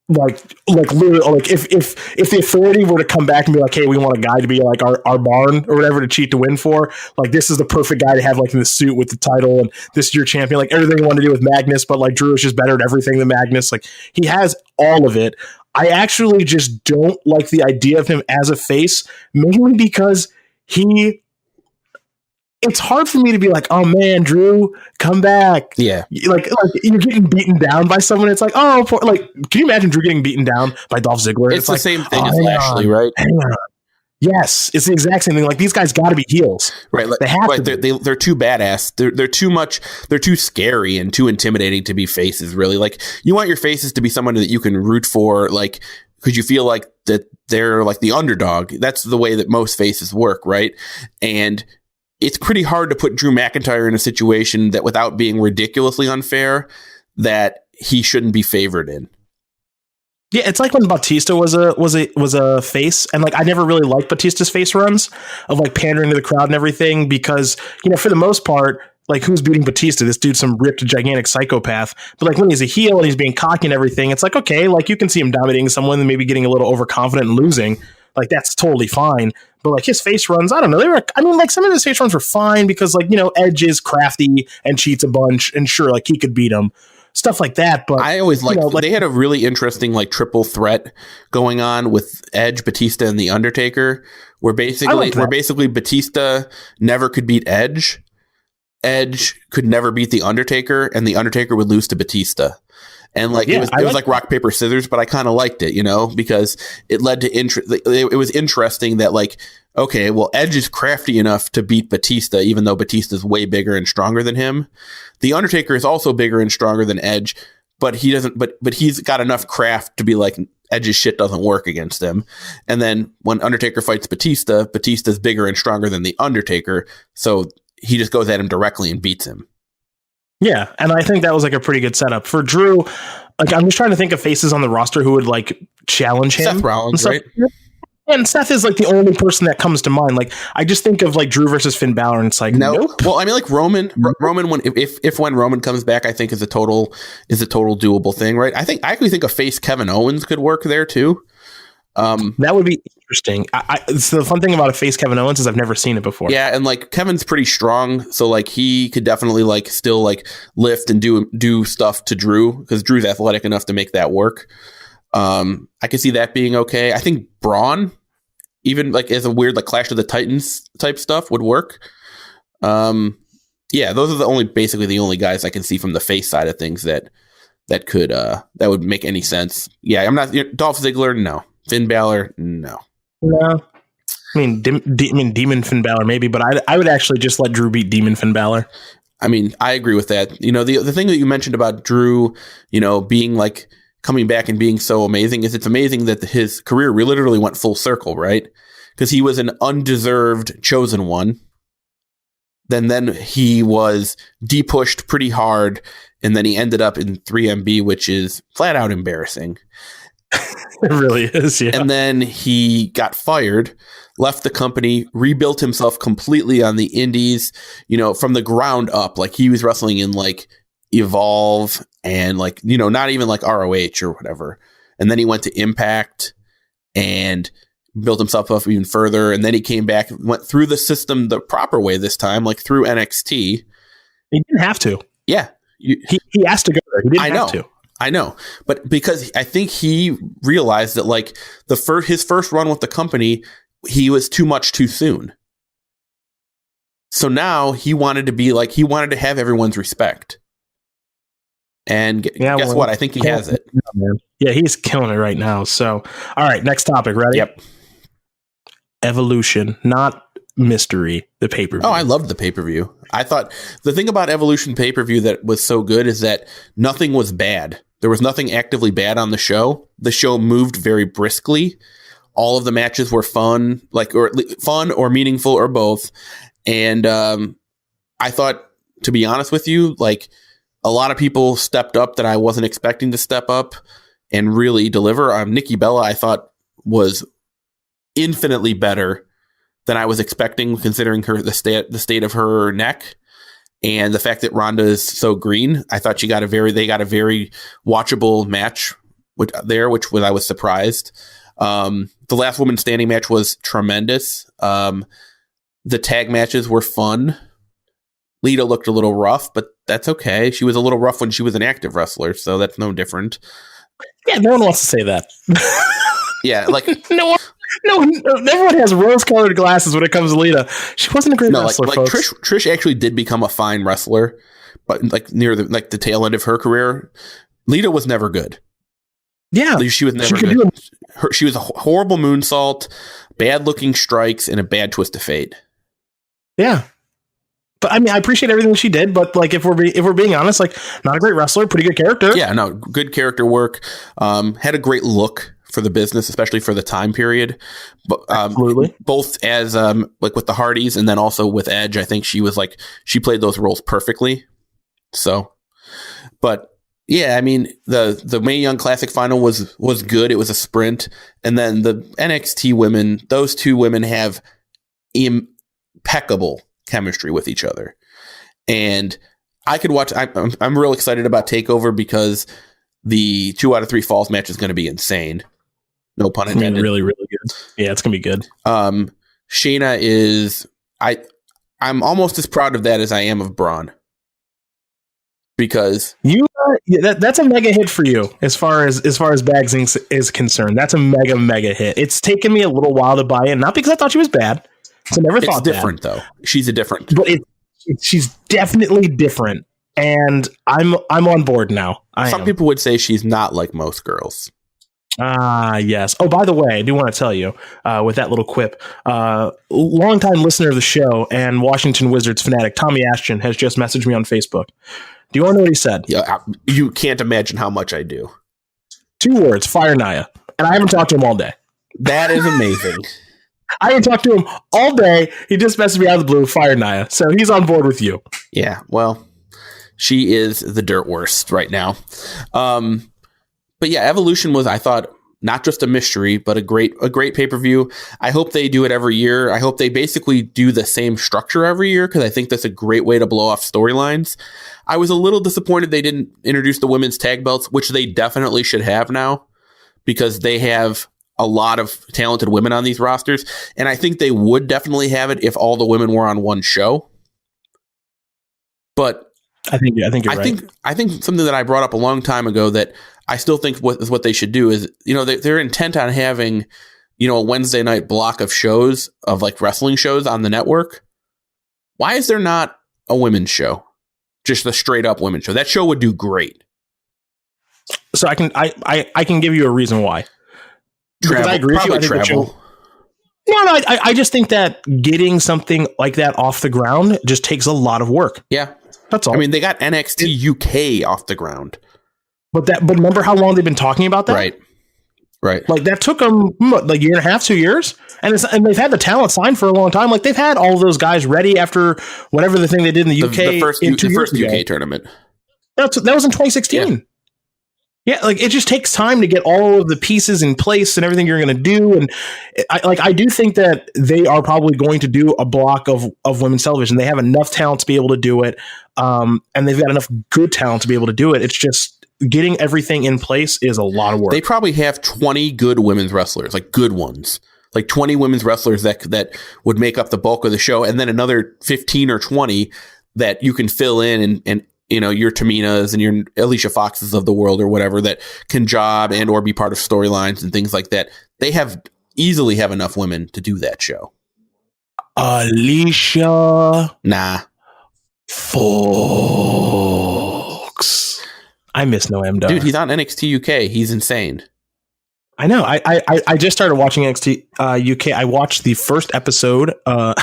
like literally, like if the authority were to come back and be like, hey, we want a guy to be like our barn or whatever to cheat to win for, like this is the perfect guy to have like in the suit with the title and this is your champion, like everything you want to do with Magnus, but like Drew is just better at everything than Magnus. Like he has all of it. I actually just don't like the idea of him as a face, mainly because it's hard for me to be like, oh man, Drew, come back. Yeah. Like you're getting beaten down by someone. It's like, oh, like, can you imagine Drew getting beaten down by Dolph Ziggler? It's the like, same thing as Lashley, right? Yes, it's the exact same thing. Like these guys got to be heels, right? Like, they have to. They're too badass. They're too much. They're too scary and too intimidating to be faces. Really, like you want your faces to be someone that you can root for, like because you feel like that they're like the underdog. That's the way that most faces work, right? And it's pretty hard to put Drew McIntyre in a situation that, without being ridiculously unfair, that he shouldn't be favored in. Yeah, it's like when Batista was a face, and like I never really liked Batista's face runs of like pandering to the crowd and everything because for the most part, like who's beating Batista? This dude's some ripped, gigantic psychopath. But like when he's a heel and he's being cocky and everything, it's like okay, like you can see him dominating someone and maybe getting a little overconfident and losing. Like that's totally fine. But like his face runs, I don't know. Like some of his face runs were fine because like Edge is crafty and cheats a bunch, and sure, like he could beat him. stuff like that. But I always liked, like, they had a really interesting like triple threat going on with Edge, Batista, and The Undertaker, where basically Batista never could beat Edge. Edge could never beat The Undertaker, and The Undertaker would lose to Batista. And like it was like rock, paper, scissors, but I kind of liked it, because it led to it was interesting that like, okay, well, Edge is crafty enough to beat Batista, even though Batista's way bigger and stronger than him. The Undertaker is also bigger and stronger than Edge, but he doesn't. But he's got enough craft to be like, Edge's shit doesn't work against him. And then when Undertaker fights Batista, Batista's bigger and stronger than The Undertaker, so he just goes at him directly and beats him. Yeah, and I think that was like a pretty good setup for Drew. Like, I'm just trying to think of faces on the roster who would like challenge him. Seth Rollins, right? And Seth is like the only person that comes to mind. Like, I just think of like Drew versus Finn Balor, and it's like, nope. Well, I mean, like Roman when Roman comes back, I think is a total doable thing, right? I actually think a face Kevin Owens could work there too. That would be interesting. So the fun thing about a face Kevin Owens is I've never seen it before. Yeah, and like Kevin's pretty strong, so like he could definitely like still like lift and do stuff to Drew, because Drew's athletic enough to make that work. I could see that being okay. I think Braun, even like as a weird like Clash of the Titans type stuff, would work. Yeah, those are basically the only guys I can see from the face side of things that would make any sense. Yeah, I'm not Dolph Ziggler, no. Finn Balor, no. No. I mean, Demon Finn Balor, maybe, but I would actually just let Drew beat Demon Finn Balor. I mean, I agree with that. The thing that you mentioned about Drew, being like coming back and being so amazing is it's amazing that his career literally went full circle, right? Because he was an undeserved chosen one. Then he was depushed pretty hard, and then he ended up in 3MB, which is flat out embarrassing. It really is, yeah. And then he got fired, left the company, rebuilt himself completely on the indies, from the ground up. Like he was wrestling in like Evolve and like, not even like ROH or whatever. And then he went to Impact and built himself up even further. And then he came back, went through the system the proper way this time, like through NXT. He didn't have to. Yeah. He asked to go there. He didn't have to. I know, but because I think he realized that like his first run with the company, he was too much too soon. So now he wanted to have everyone's respect. And guess what? I think he has it. Yeah, he's killing it right now. So, all right, next topic. Ready? Yep. Evolution, not Mystery, the pay-per-view. Oh, I loved the pay-per-view. I thought the thing about Evolution pay-per-view that was so good is that nothing was bad. There was nothing actively bad on the show. The show moved very briskly. All of the matches were fun, fun or meaningful or both. And I thought, to be honest with you, like a lot of people stepped up that I wasn't expecting to step up and really deliver. Nikki Bella, I thought, was infinitely better than I was expecting, considering the state of her neck. And the fact that Ronda is so green, I thought they got a very watchable match which I was surprised. The last woman standing match was tremendous. The tag matches were fun. Lita looked a little rough, but that's okay. She was a little rough when she was an active wrestler, so that's no different. Yeah, no one wants to say that. Yeah, like No, everyone has rose-colored glasses when it comes to Lita. She wasn't a great wrestler, folks. Trish actually did become a fine wrestler, but like near the tail end of her career, Lita was never good. Yeah, she was never good. She was a horrible moonsault, bad-looking strikes, and a bad twist of fate. Yeah, but I mean, I appreciate everything she did. But like, if we're being honest, like, not a great wrestler, pretty good character. Yeah, no, good character work. Had a great look for the business, especially for the time period. But absolutely, both as like with the Hardys and then also with Edge, I think she played those roles perfectly. So, but yeah, I mean the Mae Young Classic final was good. It was a sprint, and then the NXT women, those two women have impeccable chemistry with each other, and I could watch. I'm real excited about Takeover because the 2 out of 3 falls match is going to be insane. No pun intended. I mean, really, really good. Yeah, it's gonna be good. Shayna is I'm almost as proud of that as I am of Braun. because that's a mega hit for you as far as Bags Inc. is concerned. That's a mega hit. It's taken me a little while to buy in, not because I thought she was bad. I never thought it's different though. She's a different, but she's definitely different, and I'm on board now. Some people would say she's not like most girls. Yes. Oh, by the way, I do want to tell you, with that little quip, longtime listener of the show and Washington Wizards fanatic Tommy Ashton has just messaged me on Facebook. Do you want to know what he said? Yeah, you can't imagine how much I do. 2 words: fire Nia. And I haven't talked to him all day. That is amazing. I haven't talked to him all day. He just messaged me out of the blue, fire Nia. So he's on board with you. Yeah, well, she is the dirt worst right now. But yeah, Evolution was, I thought, not just a mystery, but a great pay-per-view. I hope they do it every year. I hope they basically do the same structure every year, because I think that's a great way to blow off storylines. I was a little disappointed they didn't introduce the women's tag belts, which they definitely should have now, because they have a lot of talented women on these rosters. And I think they would definitely have it if all the women were on one show. But I think you're right. I think something that I brought up a long time ago that I still think what they should do is, they're intent on having, a Wednesday night block of shows, of like wrestling shows on the network. Why is there not a women's show? Just a straight up women's show. That show would do great. So I can give you a reason why. Travel, because I agree with you. I think travel. I just think that getting something like that off the ground just takes a lot of work. Yeah. That's all. I mean, they got NXT UK off the ground. But remember how long they've been talking about that? Right. Like that took them like a year and a half, 2 years, and they've had the talent signed for a long time. Like they've had all of those guys ready after whatever the thing they did in the UK, the first UK tournament. That was in 2016. Yeah, like it just takes time to get all of the pieces in place and everything you're going to do. And I do think that they are probably going to do a block of women's television. They have enough talent to be able to do it, and they've got enough good talent to be able to do it. It's just getting everything in place is a lot of work. They probably have 20 good women's wrestlers, like good ones, like 20 women's wrestlers that would make up the bulk of the show, and then another 15 or 20 that you can fill in and your Taminas and your Alicia Foxes of the world or whatever that can job and or be part of storylines and things like that. They easily have enough women to do that show. Alicia. Nah. Fox. I miss Noam Dar. Dude, he's on NXT UK. He's insane. I know. I just started watching NXT UK. I watched the first episode. I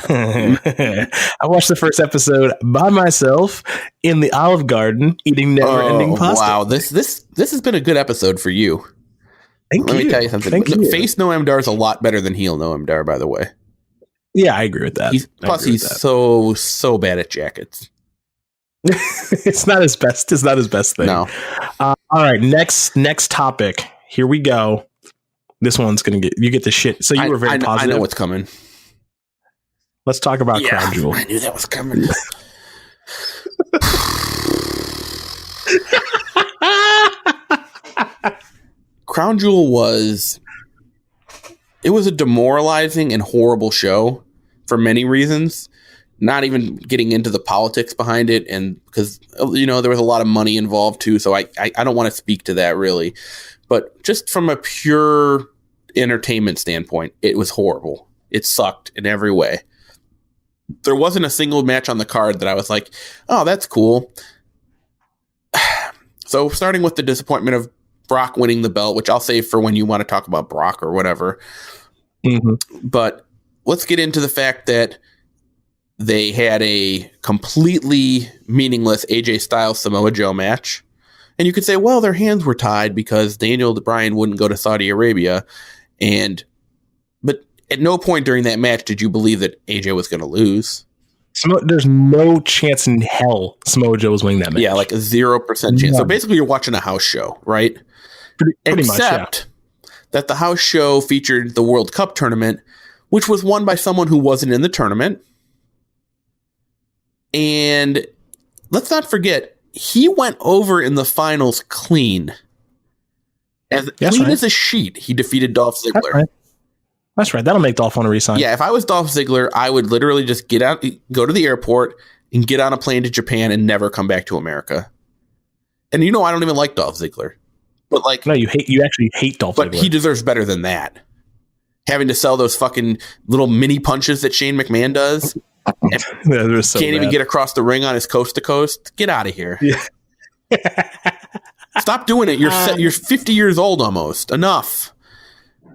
watched the first episode by myself in the Olive Garden, eating never-ending pasta. Wow, this has been a good episode for you. Let me tell you something. Face Noam Dar is a lot better than heel Noam Dar, by the way. Yeah, I agree with that. He's so bad at jackets. It's not his best. It's not his best thing. No. All right. Next topic. Here we go. This one's going to get the shit. So you were very positive. I know what's coming. Let's talk about Crown Jewel. I knew that was coming. Crown Jewel was a demoralizing and horrible show for many reasons. Not even getting into the politics behind it, and because there was a lot of money involved too. So I don't want to speak to that really, but just from a pure entertainment standpoint, it was horrible. It sucked in every way. There wasn't a single match on the card that I was like, oh, that's cool. So starting with the disappointment of Brock winning the belt, which I'll save for when you want to talk about Brock or whatever. Mm-hmm. But let's get into the fact that they had a completely meaningless AJ Styles Samoa Joe match. And you could say, well, their hands were tied because Daniel Bryan wouldn't go to Saudi Arabia. But at no point during that match did you believe that AJ was going to lose. There's no chance in hell Samoa Joe was winning that match. Yeah, like a 0% chance. Yeah. So basically you're watching a house show, right? Pretty Except much, that the house show featured the World Cup tournament, which was won by someone who wasn't in the tournament. And let's not forget, he went over in the finals clean. Clean as a sheet, he defeated Dolph Ziggler. That's right. That'll make Dolph want to resign. Yeah, if I was Dolph Ziggler, I would literally just go to the airport and get on a plane to Japan and never come back to America. And I don't even like Dolph Ziggler. But like, No, you actually hate Dolph but Ziggler. he deserves better than that. Having to sell those fucking little mini punches that Shane McMahon does. They're so Can't even bad. get across the ring on his coast to coast. Get out of here. Yeah. Stop doing it. You're 50 years old almost. Enough.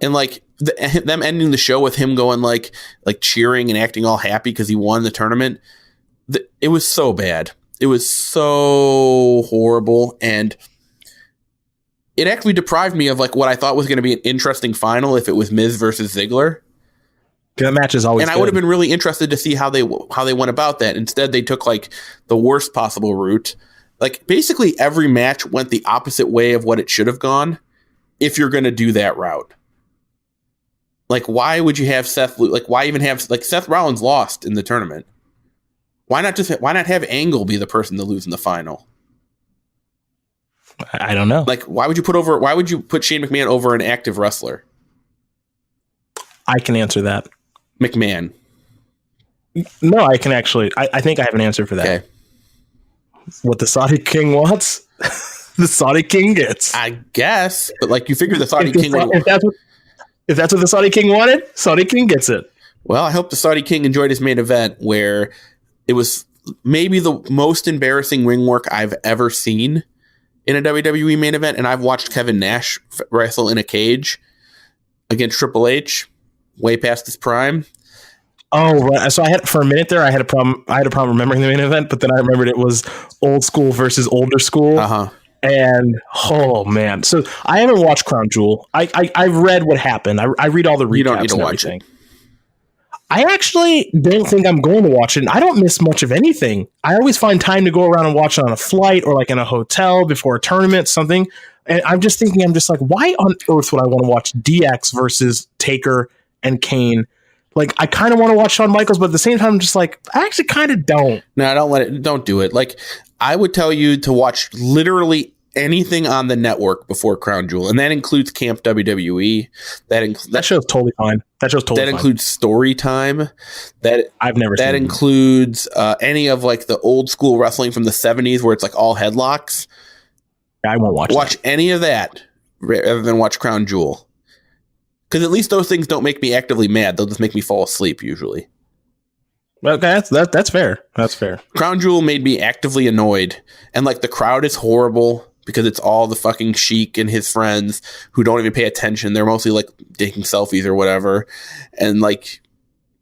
And like them ending the show with him going like cheering and acting all happy because he won the tournament. It was so bad. It was so horrible. And it actually deprived me of like what I thought was going to be an interesting final if it was Miz versus Ziggler. That match is always And I would have been really interested to see how they went about that. Instead, they took like the worst possible route. Like basically every match went the opposite way of what it should have gone. If you're going to do that route, like why would you have Seth? Like why even have like Seth Rollins lost in the tournament? Why not have Angle be the person to lose in the final? I don't know. Like why would you put Shane McMahon over an active wrestler? I can answer that. McMahon. No, I can actually. I think I have an answer for that. Okay. What the Saudi King wants, the Saudi King gets. I guess, but like you figure the Saudi King. If that's what the Saudi King wanted, Saudi King gets it. Well, I hope the Saudi King enjoyed his main event, where it was maybe the most embarrassing ring work I've ever seen in a WWE main event, and I've watched Kevin Nash wrestle in a cage against Triple H, way past his prime. Oh, right. So for a minute there, I had a problem remembering the main event, but then I remembered it was old school versus older school. Uh-huh. And oh man, so I haven't watched Crown Jewel. I've read what happened. I read all the recaps. You don't need to and watch everything. it. I actually don't think I'm going to watch it. I don't miss much of anything. I always find time to go around and watch it on a flight or like in a hotel before a tournament, something. And I'm just like, why on earth would I want to watch DX versus Taker and Kane? Like, I kind of want to watch Shawn Michaels, but at the same time, I'm just like, I actually kind of don't. No, don't do it. Like, I would tell you to watch literally anything on the network before Crown Jewel, and that includes Camp WWE. That show's totally fine. That includes Story Time. That I've never seen. That includes any of like the old school wrestling from the 70s where it's like all headlocks. I won't watch any of that rather than watch Crown Jewel. Because at least those things don't make me actively mad. They'll just make me fall asleep usually. Okay, that's fair. That's fair. Crown Jewel made me actively annoyed. And like the crowd is horrible because it's all the fucking Sheik and his friends who don't even pay attention. They're mostly like taking selfies or whatever. And like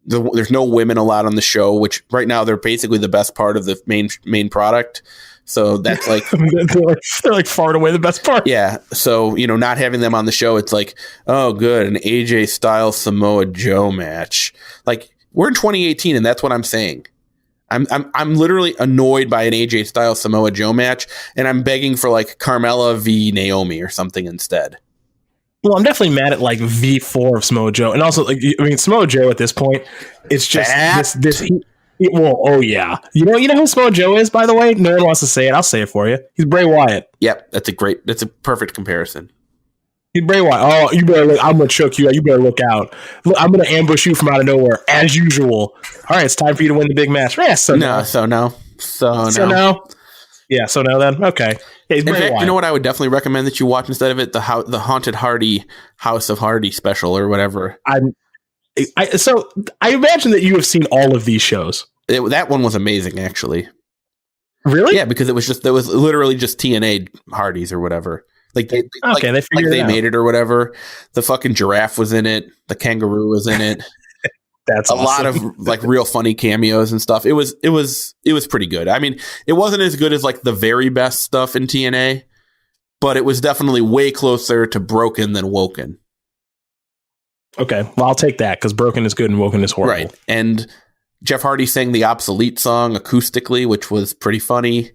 there's no women allowed on the show, which right now they're basically the best part of the main product. So that's like they're like far and away the best part. Yeah. So, not having them on the show, it's like, oh, good, an AJ Styles Samoa Joe match. Like, we're in 2018, and that's what I'm saying. I'm literally annoyed by an AJ Styles Samoa Joe match, and I'm begging for like Carmella v Naomi or something instead. Well, I'm definitely mad at like V4 of Samoa Joe, and also like Samoa Joe at this point, it's just this. Well, oh yeah, you know who Samoa Joe is, by the way. No one wants to say it. I'll say it for you. He's Bray Wyatt. Yep, that's a perfect comparison. He's Bray Wyatt. Oh, you better look. I'm gonna choke you out. You better look out. Look, I'm gonna ambush you from out of nowhere as usual. All right, it's time for you to win the big match. Yeah, so now. Yeah, so now then. Okay. Yeah, he's Bray Wyatt. You know what I would definitely recommend that you watch instead of it? The Haunted Hardy House of Hardy special or whatever. So I imagine that you have seen all of these shows. That one was amazing, actually. Really? Yeah, because it was literally just TNA Hardys or whatever. Like they made it or whatever. The fucking giraffe was in it. The kangaroo was in it. That's awesome. A lot of like real funny cameos and stuff. It was pretty good. I mean, it wasn't as good as like the very best stuff in TNA, but it was definitely way closer to Broken than Woken. Okay, well, I'll take that because Broken is good and Woken is horrible. Right. And Jeff Hardy sang the Obsolete song acoustically, which was pretty funny.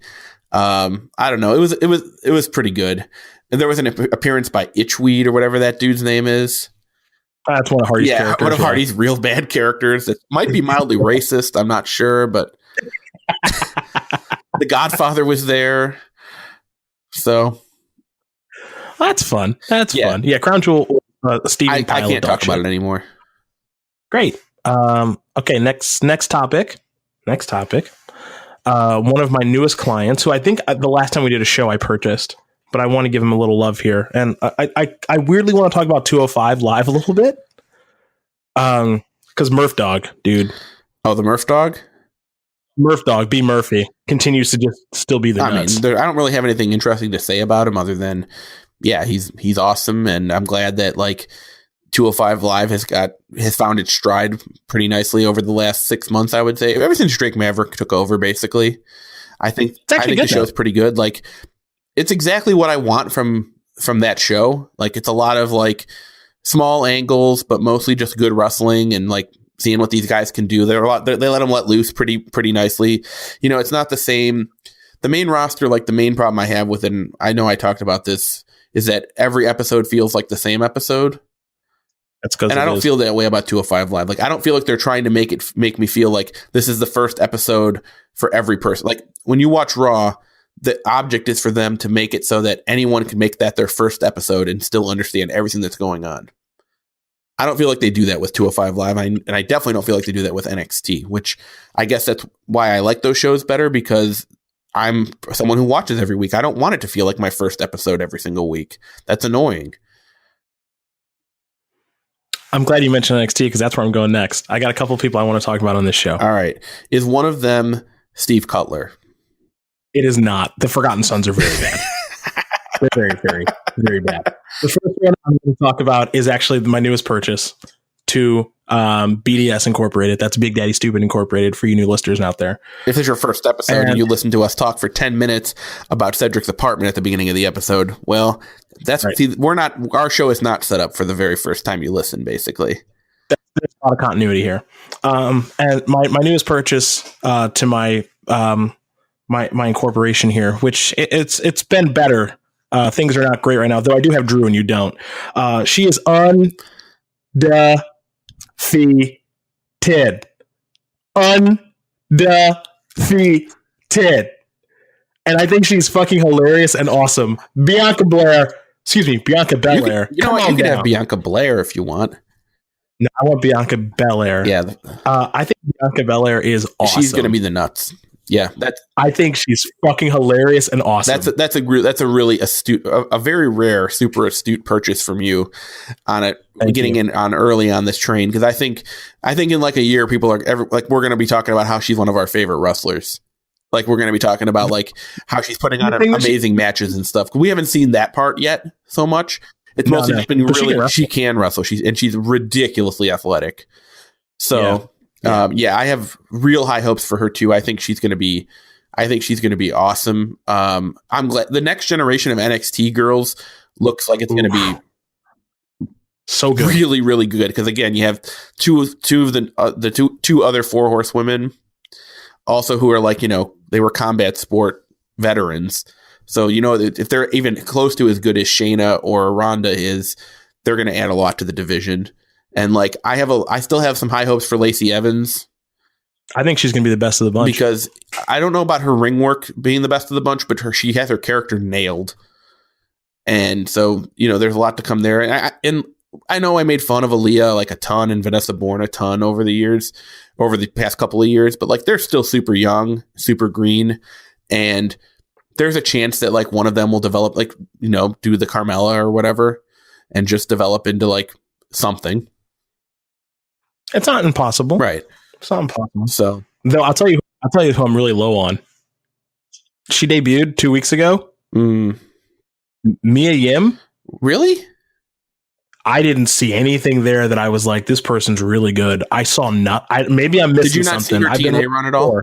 I don't know. It was pretty good. And there was an appearance by Itchweed or whatever that dude's name is. That's one of Hardy's characters. One of Hardy's real bad characters. That might be mildly racist. I'm not sure, but The Godfather was there. So that's fun. That's fun. Yeah, Crown Jewel. Steven I can't talk about it anymore. Great. Okay, next topic. one of my newest clients, who I think the last time we did a show I purchased, but I want to give him a little love here. And I weirdly want to talk about 205 Live a little bit. Because Murph Dog, dude. Oh, the Murph Dog? Murph Dog, B. Murphy, continues to just still be the nuts. I don't really have anything interesting to say about him other than, yeah, he's awesome. And I'm glad that like 205 Live has found its stride pretty nicely over the last 6 months, I would say. Ever since Drake Maverick took over, basically. I think the show's pretty good. Like, it's exactly what I want from that show. Like, it's a lot of like small angles, but mostly just good wrestling and like seeing what these guys can do. They let them let loose pretty nicely. You know, it's not the same. The main roster, like the main problem I have with it, and I know I talked about this, is that every episode feels like the same episode. That's because, and I don't feel that way about 205 Live. Like, I don't feel like they're trying to make me feel like this is the first episode for every person. Like, when you watch Raw, the object is for them to make it so that anyone can make that their first episode and still understand everything that's going on. I don't feel like they do that with 205 Live. And I definitely don't feel like they do that with NXT, which I guess that's why I like those shows better, because I'm someone who watches every week. I don't want it to feel like my first episode every single week. That's annoying. I'm glad you mentioned NXT because that's where I'm going next. I got a couple of people I want to talk about on this show. All right. Is one of them Steve Cutler? It is not. The Forgotten Sons are very bad. They're very, very, very bad. The first one I'm going to talk about is actually my newest purchase to BDS Incorporated. That's Big Daddy Stupid Incorporated for you new listeners out there. If it's your first episode and you listen to us talk for 10 minutes about Cedric's apartment at the beginning of the episode, well, that's right. See, our show is not set up for the very first time you listen, basically. There's a lot of continuity here. And my newest purchase to my my incorporation here, which it's been better. Things are not great right now, though I do have Drew and you don't. She is undefeated. Undefeated. And I think she's fucking hilarious and awesome. Bianca Belair. You know what? You can have Bianca Belair if you want. No, I want Bianca Belair. Yeah. I think Bianca Belair is awesome. She's going to be the nuts. Yeah, I think she's fucking hilarious and awesome. That's a really astute, a very rare, super astute purchase from you on it, getting in on early on this train, because I think in like a year people are we're going to be talking about how she's one of our favorite wrestlers. Like, we're going to be talking about like how she's putting on amazing matches and stuff. We haven't seen that part yet so much. It's mostly just been really she can wrestle. She's ridiculously athletic. So. Yeah. I have real high hopes for her too. I think she's going to be awesome. I'm glad the next generation of NXT girls looks like it's going to be so good. Really, really good. Because again, you have two of the two other 4 horsewomen also who are like, you know, they were combat sport veterans. So, you know, if they're even close to as good as Shayna or Ronda is, they're going to add a lot to the division. And like, I still have some high hopes for Lacey Evans. I think she's going to be the best of the bunch, because I don't know about her ring work being the best of the bunch, but she has her character nailed. And so, you know, there's a lot to come there. And I know I made fun of Aaliyah like a ton and Vanessa Bourne a ton over the past couple of years, but like, they're still super young, super green. And there's a chance that like one of them will develop, like, you know, do the Carmella or whatever and just develop into like something. It's not impossible. Right. It's not impossible. So, though, I'll tell you who I'm really low on. She debuted 2 weeks ago. Mia Yim. Really? I didn't see anything there that I was like, this person's really good. I saw maybe I'm missing something. Did you not see her TNA run at all?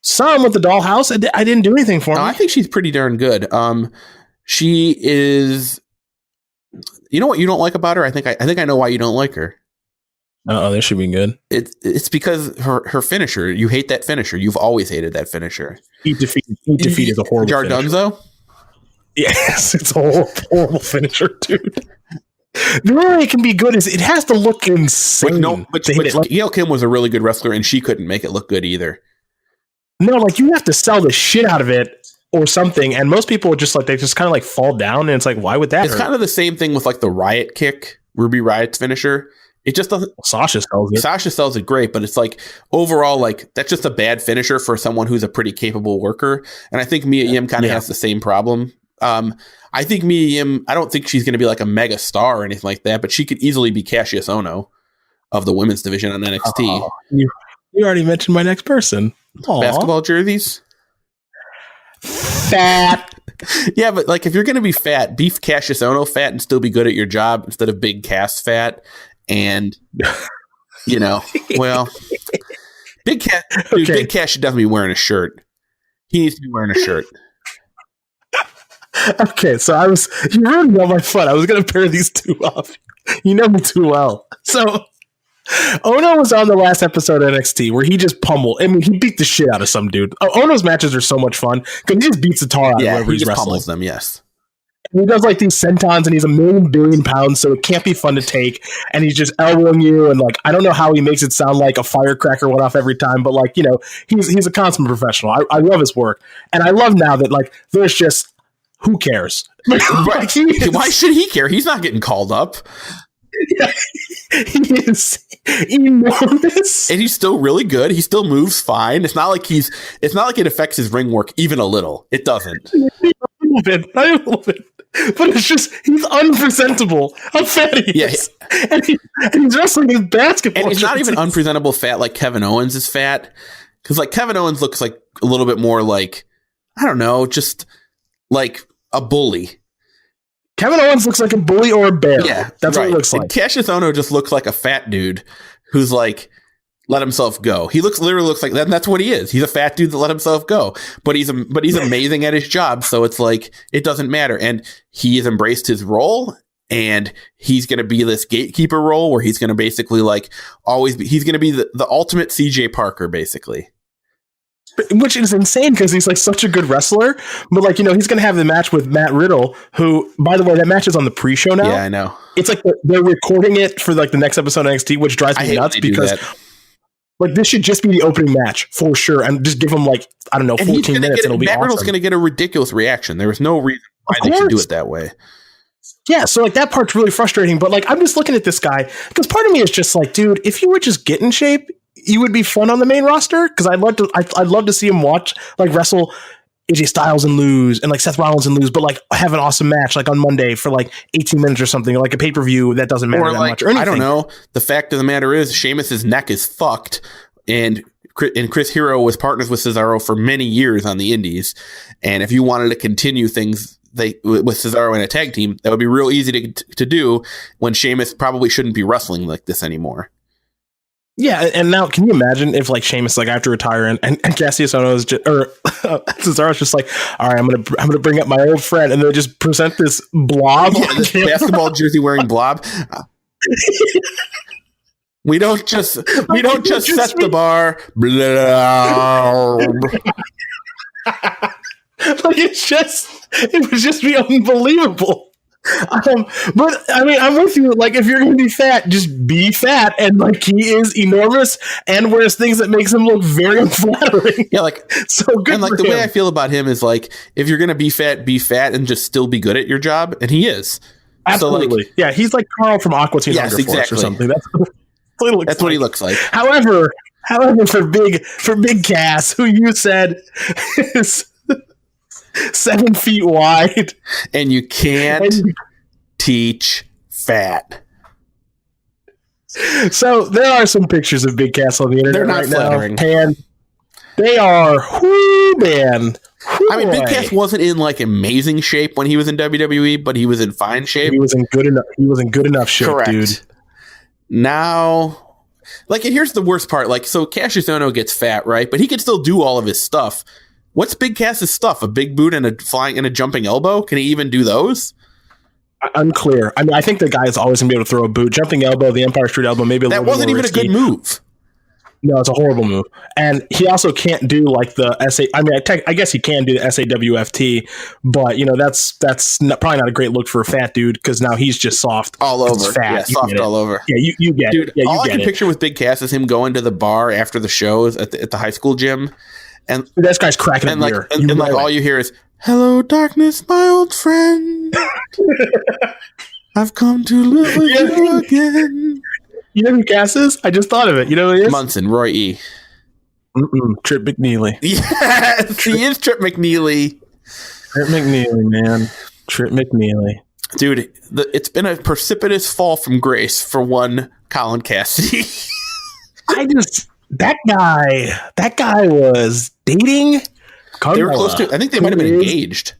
Some with the Dollhouse. I didn't do anything for me. I think she's pretty darn good. She is. You know what you don't like about her? I think I know why you don't like her. This should be good. It's because her finisher. You hate that finisher. You've always hated that finisher. Heat defeat is a horrible Jardunzo? Finisher. Yes, it's a horrible finisher, dude. The only way it can be good is it has to look insane. But Gail Kim was a really good wrestler, and she couldn't make it look good either. No, like, you have to sell the shit out of it or something, and most people just like, they just kind of like fall down, and it's like, why would that It's hurt? kind of the same thing with like the Riot kick, Ruby Riot's finisher. It just doesn't. Sasha sells it. Sasha sells it great, but it's like overall, like that's just a bad finisher for someone who's a pretty capable worker. And I think Mia Yim kind of has the same problem. I think Mia Yim, I don't think she's going to be like a mega star or anything like that, but she could easily be Cassius Ohno of the women's division on NXT. Oh, you already mentioned my next person. Aww. Basketball jerseys. Fat. Yeah, but like if you're going to be fat, be Cassius Ohno fat and still be good at your job instead of big Cass fat. And you know, well, Big Cass should definitely be wearing a shirt. He needs to be wearing a shirt. Okay, so you ruined me on my foot. I was going to pair these two up. You know me too well. So Ono was on the last episode of NXT where he just pummeled. I mean, he beat the shit out of some dude. Ono's matches are so much fun because he just beats the tar out of whoever he's wrestling. Pummels them, yes. And he does like these sentons, and he's 1 billion pounds, so it can't be fun to take. And he's just elbowing you, and like I don't know how he makes it sound like a firecracker went off every time, but like he's a consummate professional. I love his work, and I love now that like there's just who cares? Like, why should he care? He's not getting called up. Yeah, he is enormous, and he's still really good. He still moves fine. It's not like it affects his ring work even a little. It doesn't. A little bit. But it's just, he's unpresentable. How fat he is. Yeah. And he's wrestling his basketball. And he's not even unpresentable fat like Kevin Owens is fat. Because like Kevin Owens looks like a little bit more like, I don't know, just like a bully. Kevin Owens looks like a bully or a bear. Yeah. That's what he looks like. And Cassius Ohno just looks like a fat dude who's like, let himself go. He literally looks like that. And that's what he is. He's a fat dude that let himself go. But he's amazing at his job. So it's like it doesn't matter. And he has embraced his role, and he's going to be this gatekeeper role where he's going to basically like always be. He's going to be the ultimate CJ Parker, basically. Which is insane because he's like such a good wrestler. But like he's going to have the match with Matt Riddle, who, by the way, that match is on the pre-show now. Yeah, I know. It's like they're recording it for like the next episode of NXT, which drives me nuts because. Like, this should just be the opening match for sure, and just give him, like, I don't know, 14 minutes, and it'll be awesome. Matt Riddle's going to get a ridiculous reaction. There was no reason why they should do it that way. Yeah, so, like, that part's really frustrating, but, like, I'm just looking at this guy, because part of me is just like, dude, if you would just get in shape, you would be fun on the main roster, because I'd love to see him wrestle AJ Styles and lose, and like Seth Rollins and lose, but like have an awesome match like on Monday for like 18 minutes or something, like a pay-per-view that doesn't matter that much or anything. I don't know. The fact of the matter is Sheamus's neck is fucked, and Chris Hero was partners with Cesaro for many years on the indies. And if you wanted to continue things with Cesaro in a tag team, that would be real easy to do when Sheamus probably shouldn't be wrestling like this anymore. Yeah, and now can you imagine if like Sheamus like after retiring and Cassius Ohno is just, or Cesaro's just like, all right, I'm gonna bring up my old friend, and they just present this blob, this basketball jersey wearing blob. We don't just set the bar. Like it would just be unbelievable. But I mean, I'm with you. Like, if you're going to be fat, just be fat. And like, he is enormous and wears things that makes him look very unflattering. Yeah, like so good. And like the way I feel about him is like, if you're going to be fat and just still be good at your job, and he is. Absolutely. So like, yeah, he's like Carl from Aqua Teen Hunger Force or something. That's what he looks like. However, for big Cass, who you said is 7 feet wide, and you can't teach fat. So there are some pictures of Big Cass on the internet. They're not flattering, and they are. Whoo, man. I mean, Big Cass wasn't in like amazing shape when he was in WWE, but he was in fine shape. He was in good enough shape, correct, dude. Now, like, and here's the worst part. Like, so Cassius Ohno gets fat, right? But he can still do all of his stuff. What's Big Cass's stuff? A big boot and a jumping elbow? Can he even do those? Unclear. I mean, I think the guy is always going to be able to throw a boot. Jumping elbow, the Empire Street elbow, maybe a little bit more risky. That wasn't even a good move. No, it's a horrible move. And he also can't do like the SA. I mean, I guess he can do the SAWFT, but you know that's probably not a great look for a fat dude because now he's just soft all over. Fat. Yeah, soft all over. Yeah, you get dude, it. Yeah, all I can picture with Big Cass is him going to the bar after the shows at the high school gym, and this guy's cracking a beer. And like all you hear is "Hello, darkness, my old friend. I've come to live with you again." You know who Cass is? I just thought of it. You know who he is? Munson, Roy E. Trip McNeely. Yes, he is Trip McNeely. Trip McNeely, man. Trip McNeely. Dude, it's been a precipitous fall from grace for one Colin Cassidy. That guy was dating Carmella. They were close to, I think they might have been engaged.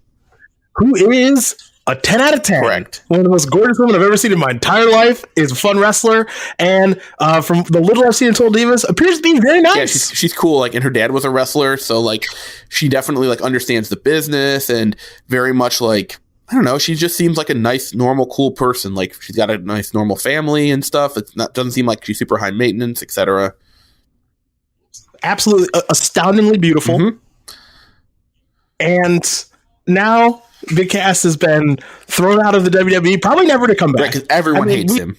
Who is a 10 out of 10. Correct. One of the most gorgeous women I've ever seen in my entire life, is a fun wrestler, and from the little I've seen in Total Divas, appears to be very nice. Yeah, she's cool. Like, and her dad was a wrestler, so like she definitely like understands the business and very much like, I don't know, she just seems like a nice, normal, cool person. Like, she's got a nice, normal family and stuff. Doesn't seem like she's super high maintenance, etc. Absolutely astoundingly beautiful. Mm-hmm. And now Big Cass has been thrown out of the WWE, probably never to come back. Because everyone hates him.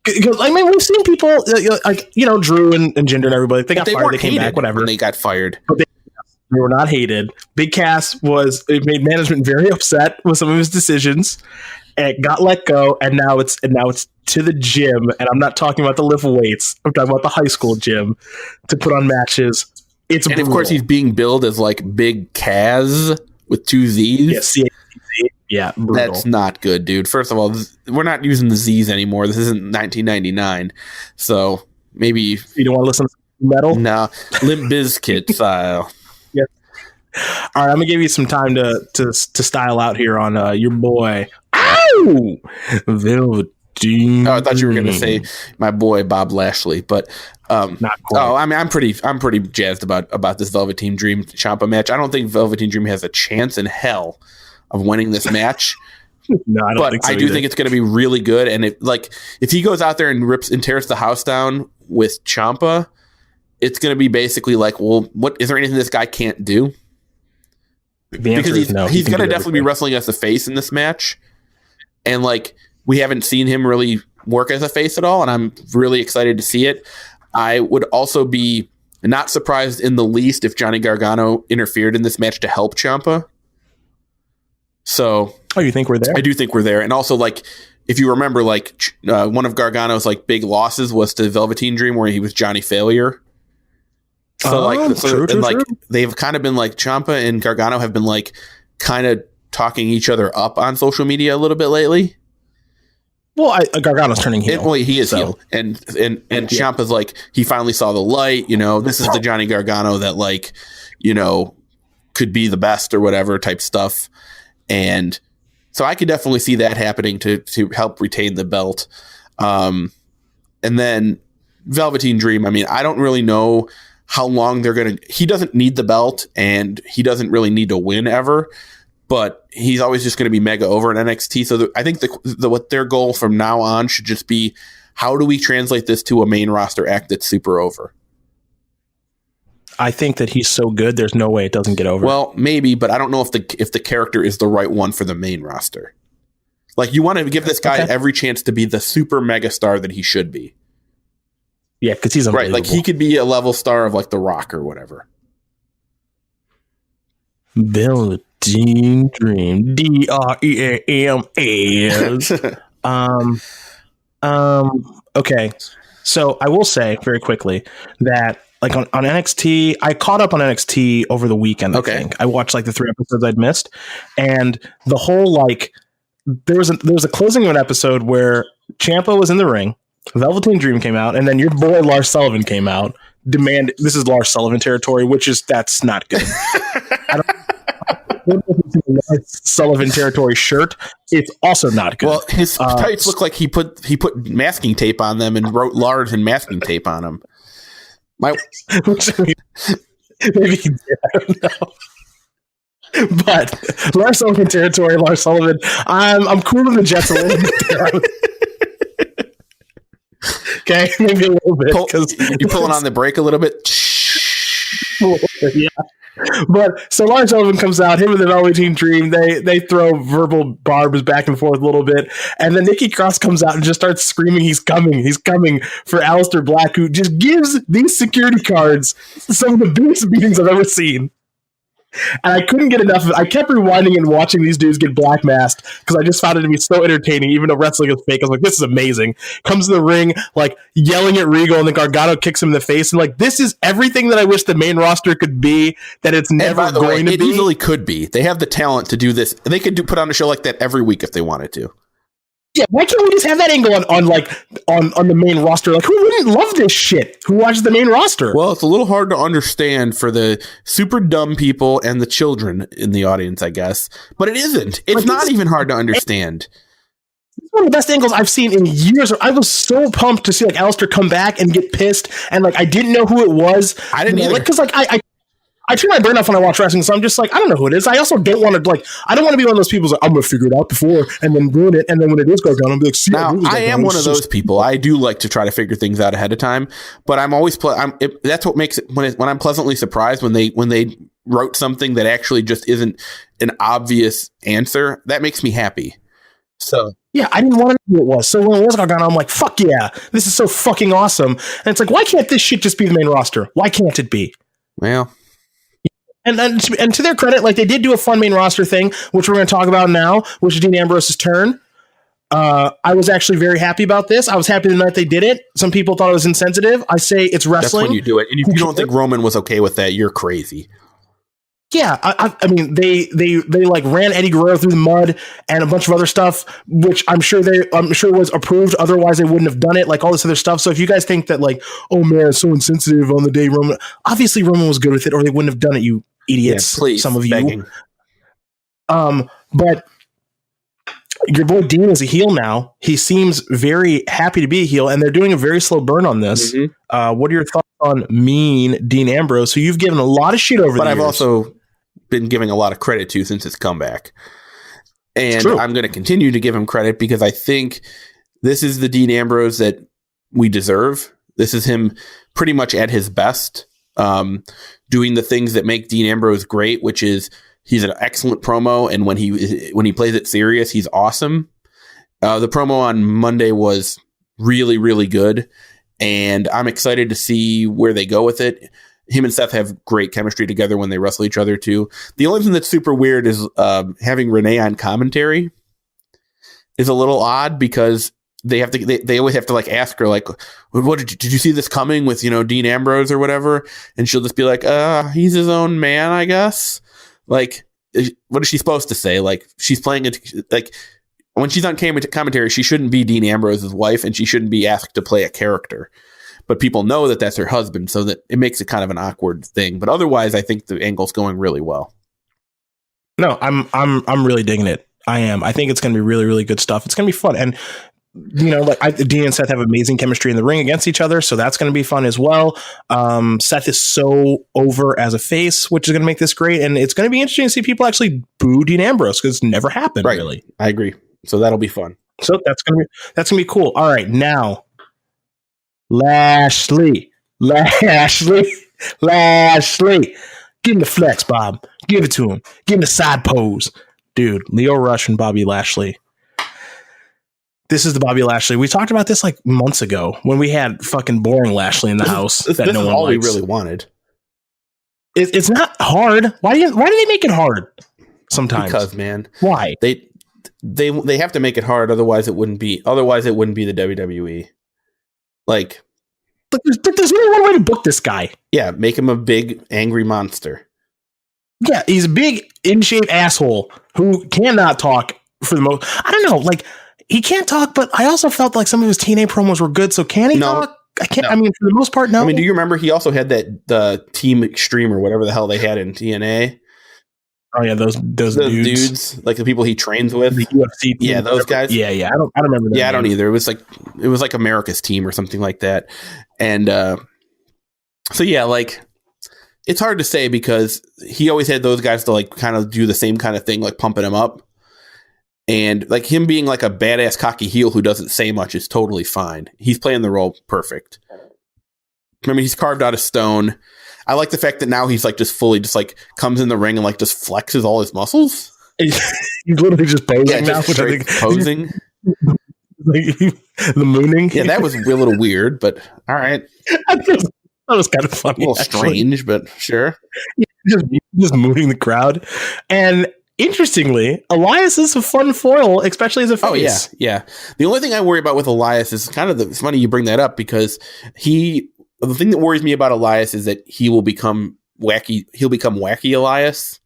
Because we've seen people like Drew and Jinder and everybody. They got fired. They came back. Whatever. When they got fired. But they were not hated. Big Cass it made management very upset with some of his decisions, and got let go. And now it's to the gym. And I'm not talking about the lift weights. I'm talking about the high school gym to put on matches. It's and brutal. Of course he's being billed as like Big Kaz with 2 Z's. Yes, yeah, brutal. That's not good, dude. First of all, we're not using the Z's anymore. This isn't 1999, so maybe you don't want to listen to metal. No, Limp Bizkit style. Yeah. All right, I'm gonna give you some time to style out here on your boy. Ow, Velveteen. Oh, I thought you were gonna say my boy Bob Lashley, but not quite. Oh, I mean, I'm pretty jazzed about this Velveteen Dream Ciampa match. I don't think Velveteen Dream has a chance in hell of winning this match. No, I don't think so. I do think it's going to be really good. And if he goes out there and rips and tears the house down with Ciampa, it's going to be basically like, well, what is there anything this guy can't do? Because he's going to definitely be wrestling as a face in this match, and like we haven't seen him really work as a face at all, and I'm really excited to see it. I would also be not surprised in the least if Johnny Gargano interfered in this match to help Ciampa. So, you think we're there? I do think we're there. And also, like, if you remember, like, one of Gargano's like big losses was to Velveteen Dream, where he was Johnny Failure. So, true. They've kind of been like Ciampa and Gargano have been like kind of talking each other up on social media a little bit lately. Well, Gargano's turning heel. He is heel, and Ciampa's like, he finally saw the light. This is the Johnny Gargano that like, could be the best or whatever type stuff. And so I could definitely see that happening to help retain the belt. And then Velveteen Dream, I mean, I don't really know how long they're going to... He doesn't need the belt, and he doesn't really need to win ever, but he's always just going to be mega over in NXT. So I think what their goal from now on should just be, how do we translate this to a main roster act that's super over? I think that he's so good, there's no way it doesn't get over. Well, maybe, but I don't know if the character is the right one for the main roster. Like, you want to give this guy every chance to be the super mega star that he should be. Yeah, because he's unbelievable. Right, like he could be a level star of like The Rock or whatever. Velveteen Dream, DREAMS. Okay, so I will say very quickly that like on NXT, I caught up on NXT over the weekend. I think I watched like the 3 episodes I'd missed, and the whole like there was a closing of an episode where Ciampa was in the ring, Velveteen Dream came out, and then your boy Lars Sullivan came out. This is Lars Sullivan territory, that's not good. I don't know if it's a Lars Sullivan territory shirt. It's also not good. Well, his tights look like he put masking tape on them and wrote Lars and masking tape on them. Maybe he did, I don't know. But Lars Sullivan territory, Lars Sullivan. I'm cooling the Jets a little bit there. Okay, maybe a little bit. You're pulling on the brake a little bit. Yeah. But so Lars Sullivan comes out, him and the Velveteen Dream, they throw verbal barbs back and forth a little bit, and then Nikki Cross comes out and just starts screaming, he's coming for Aleister Black, who just gives these security cards some of the biggest beatings I've ever seen. And I couldn't get enough of it. I kept rewinding and watching these dudes get black masked because I just found it to be so entertaining, even though wrestling is fake. I was like, this is amazing. Comes to the ring, like yelling at Regal, and then Gargano kicks him in the face. And like, this is everything that I wish the main roster could be, that it's never going to be. It easily could be. They have the talent to do this. They could put on a show like that every week if they wanted to. Yeah, why can't we just have that angle on the main roster? Like, who wouldn't love this shit? Who watches the main roster? Well, it's a little hard to understand for the super dumb people and the children in the audience, I guess. But it isn't. It's not even hard to understand. It's one of the best angles I've seen in years. I was so pumped to see like Aleister come back and get pissed, and like I didn't know who it was. I didn't either. Because I turn my brain off when I watch wrestling, so I'm just like, I don't know who it is. I also don't want to I don't want to be one of those people who's like, I'm going to figure it out before and then ruin it. And then when it is Gargano, I'm be like, see, now, I am one of those people. I do like to try to figure things out ahead of time, but I'm always, that's what makes it when I'm pleasantly surprised when they wrote something that actually just isn't an obvious answer. That makes me happy. So. Yeah, I didn't want to know who it was. So when it was Gargano, I'm like, fuck yeah, this is so fucking awesome. And it's like, why can't this shit just be the main roster? Why can't it be? Well. And to their credit, like they did do a fun main roster thing, which we're going to talk about now, which is Dean Ambrose's turn. I was actually very happy about this. I was happy the night they did it. Some people thought it was insensitive. I say it's wrestling. That's when you do it. And if you don't think Roman was okay with that, you're crazy. Yeah, I mean, they like ran Eddie Guerrero through the mud and a bunch of other stuff, which I'm sure was approved. Otherwise, they wouldn't have done it. Like all this other stuff. So if you guys think that like, oh man, it's so insensitive on the day Roman, obviously Roman was good with it, or they wouldn't have done it. You idiots, yeah, please, some of begging. you. But your boy Dean is a heel now. He seems very happy to be a heel, and they're doing a very slow burn on this. Mm-hmm. What are your thoughts on mean Dean Ambrose, who you've given a lot of shit over? But I've also been giving a lot of credit to since his comeback, and I'm going to continue to give him credit because I think this is the Dean Ambrose that we deserve. This is him pretty much at his best, doing the things that make Dean Ambrose great, which is he's an excellent promo, and when he plays it serious, he's awesome. The promo on Monday was really, really good, and I'm excited to see where they go with it. Him and Seth have great chemistry together when they wrestle each other too. The only thing that's super weird is having Renee on commentary is a little odd because they always have to like ask her like, what did you see this coming with, Dean Ambrose or whatever? And she'll just be like, he's his own man, I guess. Like, what is she supposed to say? Like, she's playing it like when she's on commentary, she shouldn't be Dean Ambrose's wife and she shouldn't be asked to play a character. But people know that that's her husband, so that it makes it kind of an awkward thing. But otherwise, I think the angle's going really well. No, I'm really digging it. I am. I think it's going to be really, really good stuff. It's going to be fun. And, Dean and Seth have amazing chemistry in the ring against each other. So that's going to be fun as well. Seth is so over as a face, which is going to make this great. And it's going to be interesting to see people actually boo Dean Ambrose because it's never happened, right. Really. I agree. So that'll be fun. So that's going to be cool. All right. Now, Lashley. Give him the flex, Bob. Give it to him. Give him the side pose. Dude, Lio Rush and Bobby Lashley. This is the Bobby Lashley. We talked about this like months ago when we had fucking boring Lashley in the house. This no is one all likes. we really wanted. It's not hard. Why do they make it hard sometimes? Because, man. Why? They have to make it hard, otherwise it wouldn't be the WWE. Like, but there's only one way to book this guy. Yeah, make him a big angry monster. Yeah, he's a big in shape asshole who cannot talk for the most. I don't know, like he can't talk, but I also felt like some of his TNA promos were good. So can he talk? I can't. No. I mean, for the most part, no. I mean, do you remember he also had the Team Extreme or whatever the hell they had in TNA? Oh yeah, those dudes, like the people he trains with, the UFC. Yeah, those guys. Yeah. I don't remember that. Yeah, I don't either. It was like America's Team or something like that. And so yeah, like it's hard to say because he always had those guys to like kind of do the same kind of thing, like pumping him up. And like him being like a badass cocky heel who doesn't say much is totally fine. He's playing the role perfect. Remember, he's carved out of stone. I like the fact that now he's like just fully just like comes in the ring and like just flexes all his muscles. He's literally just posing now. Just straight posing. Like, the mooning. Yeah, that was a little weird, but all right. That was kind of funny. A little actually. strange, but sure. Just mooning the crowd. And interestingly, Elias is a fun foil, especially as a face. Oh, yeah. The only thing I worry about with Elias is kind of it's funny you bring that up because the thing that worries me about Elias is that he will become wacky. He'll become wacky Elias.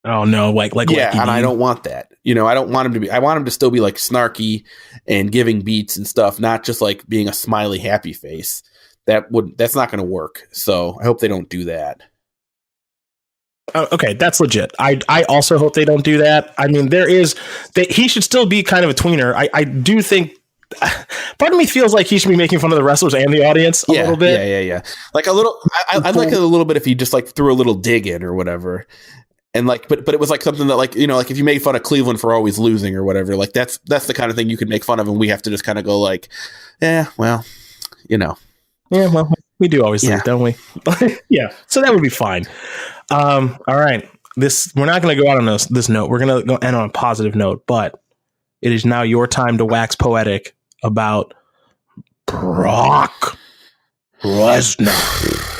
Oh, no. Like yeah, Wacky and I Dean. don't want that. I don't want him to be. I want him to still be like snarky and giving beats and stuff, not just like being a smiley, happy face. That's not going to work. So I hope they don't do that. Okay, that's legit. I also hope they don't do that. I mean, he should still be kind of a tweener. I do think part of me feels like he should be making fun of the wrestlers and the audience a little bit. Yeah. Like a little. I'd like it a little bit if he just like threw a little dig in or whatever. And like, but it was like something that like, like if you made fun of Cleveland for always losing or whatever, like that's the kind of thing you could make fun of, and we have to just kind of go like, yeah, well, Yeah, well, we do always lose, don't we? Yeah, so that would be fine. All right, we're not going to go out on this note. We're going to go end on a positive note, but it is now your time to wax poetic about Brock Lesnar.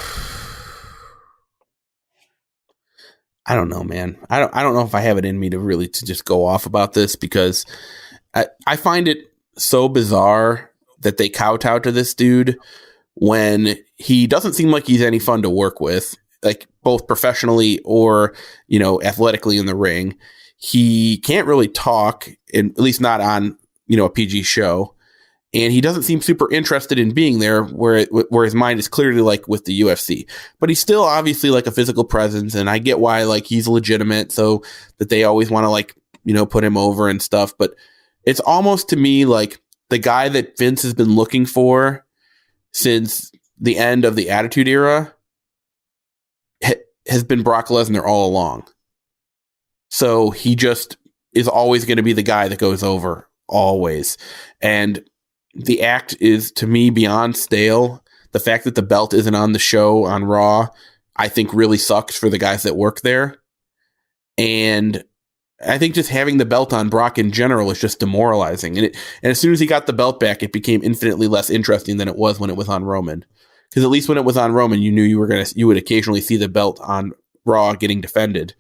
I don't know, man. I don't know if I have it in me to just go off about this because I find it so bizarre that they kowtow to this dude when he doesn't seem like he's any fun to work with, like both professionally or, athletically in the ring. He can't really talk, at least not on, a PG show. And he doesn't seem super interested in being there where his mind is clearly like with the UFC, but he's still obviously like a physical presence. And I get why like he's legitimate, so that they always want to like, put him over and stuff. But it's almost to me like the guy that Vince has been looking for since the end of the Attitude Era has been Brock Lesnar all along. So he just is always going to be the guy that goes over always. And the act is, to me, beyond stale. The fact that the belt isn't on the show on Raw, I think really sucks for the guys that work there. And I think just having the belt on Brock in general is just demoralizing. And as soon as he got the belt back, it became infinitely less interesting than it was when it was on Roman. Because at least when it was on Roman, you knew you would occasionally see the belt on Raw getting defended.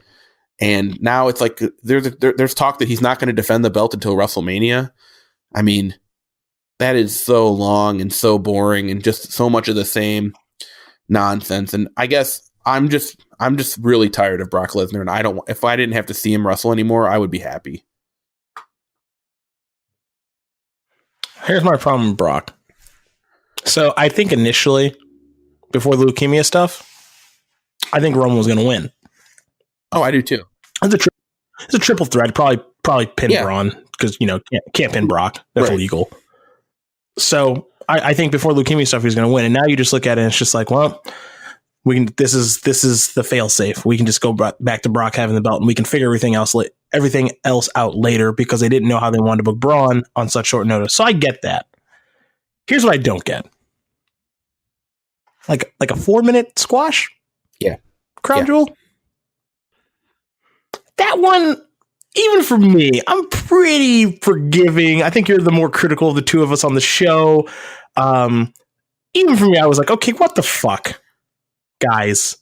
And now it's like there's talk that he's not going to defend the belt until WrestleMania. I mean, that is so long and so boring and just so much of the same nonsense. And I guess I'm just really tired of Brock Lesnar, and if I didn't have to see him wrestle anymore, I would be happy. Here's my problem with Brock. So I think initially, before the leukemia stuff, I think Roman was going to win. Oh, I do too. It's a triple threat. Probably pin Braun because can't pin Brock. That's illegal. So I think before leukemia stuff, he was going to win. And now you just look at it and it's just like, well, we can. This is the fail safe. We can just go back to Brock having the belt, and we can figure everything else out later because they didn't know how they wanted to book Braun on such short notice. So I get that. Here's what I don't get: like a 4-minute squash. Yeah, crown jewel. That one. Even for me, I'm pretty forgiving. I think you're the more critical of the two of us on the show. Even for me, I was like, okay, what the fuck, guys?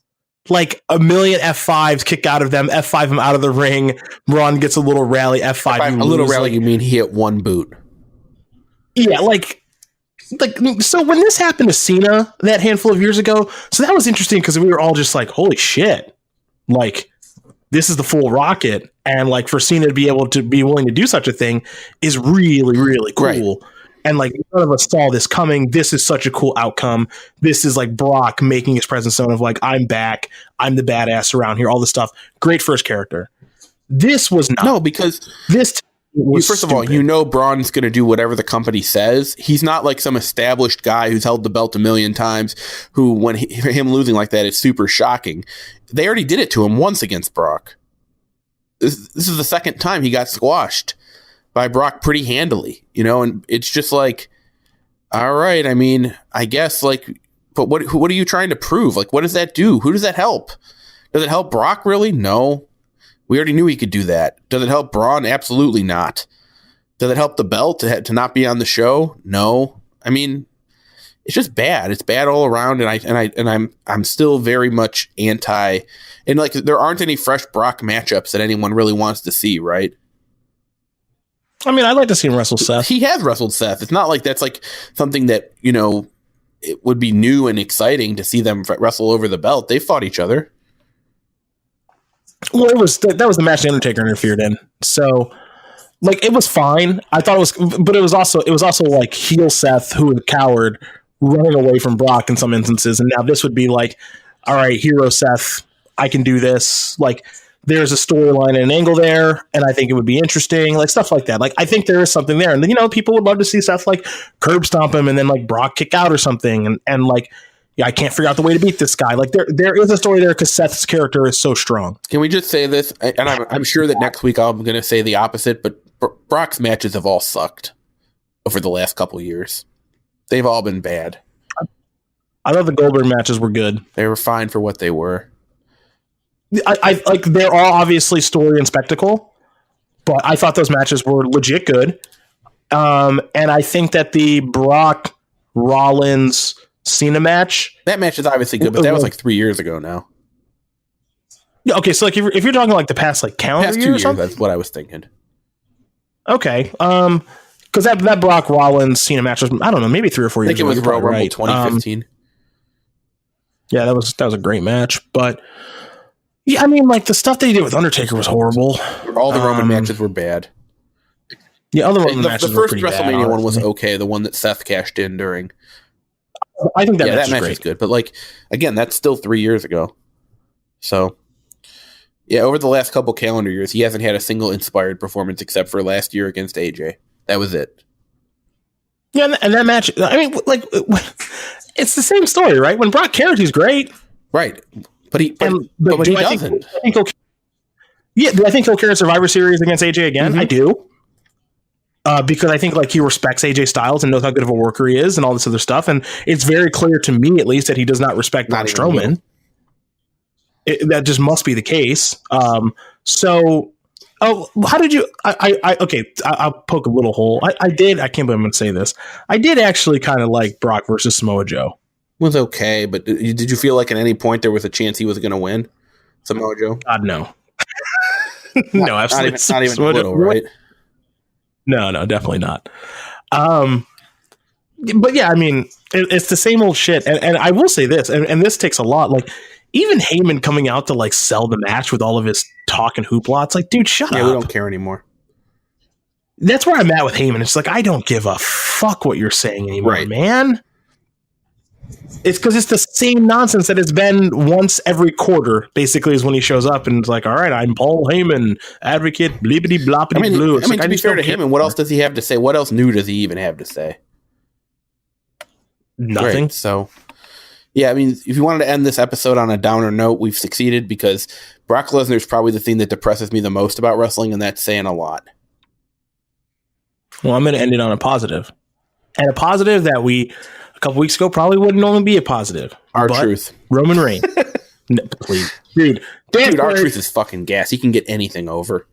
Like a million F5s kick out of them, F5 him out of the ring. Braun gets a little rally, F5. A little rally, you mean he hit one boot? Yeah, like so when this happened to Cena that handful of years ago, so that was interesting because we were all just like, holy shit, like this is the full rocket. And like for Cena to be able to be willing to do such a thing is really, really cool. Right. And like none of us saw this coming. This is such a cool outcome. This is like Brock making his presence known of like, I'm back. I'm the badass around here. All this stuff. Great first character. This was not. No, because this was first of all, Braun's going to do whatever the company says. He's not like some established guy who's held the belt a million times who when him losing like that is super shocking. They already did it to him once against Brock. This is the second time he got squashed by Brock pretty handily, and it's just like, all right, I mean, I guess like, but what are you trying to prove? Like, what does that do? Who does that help? Does it help Brock really? No, we already knew he could do that. Does it help Braun? Absolutely not. Does it help the belt to not be on the show? No. I mean, it's just bad. It's bad all around, and I'm still very much anti. And like, there aren't any fresh Brock matchups that anyone really wants to see, right? I mean, I'd like to see him wrestle Seth. He has wrestled Seth. It's not like that's like something that, you know, it would be new and exciting to see them wrestle over the belt. They fought each other. Well, that was the match the Undertaker interfered in. So, like, it was fine. I thought it was, but it was also like heel Seth, who was a coward, running away from Brock in some instances. And now this would be like, all right, hero Seth, I can do this. Like, there's a storyline and an angle there, and I think it would be interesting, like stuff like that. Like, I think there is something there. And then, you know, people would love to see Seth like curb stomp him and then like Brock kick out or something. And like, yeah, I can't figure out the way to beat this guy. Like, there is a story there because Seth's character is so strong. Can we just say this? And I'm sure that next week I'm going to say the opposite, but Brock's matches have all sucked over the last couple of years. They've all been bad. I thought the Goldberg matches were good. They were fine for what they were. I like, they're all obviously story and spectacle, but I thought those matches were legit good. And I think that the Brock Rollins Cena match, that match is obviously good, but that was like 3 years ago now. Yeah, okay, so like if you're talking like the past like calendar year or something, that's what I was thinking. Okay, because that Brock Rollins Cena match was, I don't know, maybe 3 or 4 years ago. I think it was Royal Rumble 2015. Yeah, that was a great match, but yeah, I mean, like the stuff they did with Undertaker was horrible. All the Roman matches were bad. Yeah, other Roman matches were pretty bad. The first WrestleMania one was okay. The one that Seth cashed in during. I think that match is good, but like again, that's still 3 years ago. So, yeah, over the last couple calendar years, he hasn't had a single inspired performance except for last year against AJ. That was it. Yeah, and that match, I mean, like, it's the same story, right? When Brock cares, he's great, right? But he doesn't. Do I think he'll carry a Survivor Series against AJ again? Mm-hmm. I do. Because I think like he respects AJ Styles and knows how good of a worker he is and all this other stuff. And it's very clear to me, at least, that he does not respect Braun Strowman. That just must be the case. How did you, I'll poke a little hole. I can't believe I'm going to say this. I did actually kind of like Brock versus Samoa Joe. Was okay, but did you feel like at any point there was a chance he was going to win Samoa Joe? God, no. No, absolutely not even a little, right? No, definitely not. But yeah, I mean, it's the same old shit. And I will say this, and this takes a lot. Like, even Heyman coming out to like sell the match with all of his talk and hoopla, it's like, dude, shut up. Yeah, we don't care anymore. That's where I'm at with Heyman. It's like, I don't give a fuck what you're saying anymore, right, man. It's because it's the same nonsense that it's been once every quarter, basically, is when he shows up and it's like, all right, I'm Paul Heyman, advocate, bleepity bloppity blue. To be fair to Heyman, what else does he have to say? What else new does he even have to say? Nothing. Right, so, yeah, I mean, if you wanted to end this episode on a downer note, we've succeeded because Brock Lesnar is probably the thing that depresses me the most about wrestling, and that's saying a lot. Well, I'm going to end it on a positive. And a positive that a couple weeks ago probably wouldn't normally be a positive. R-Truth. Roman Reigns. No, please. Dude, R-Truth is fucking gas. He can get anything over.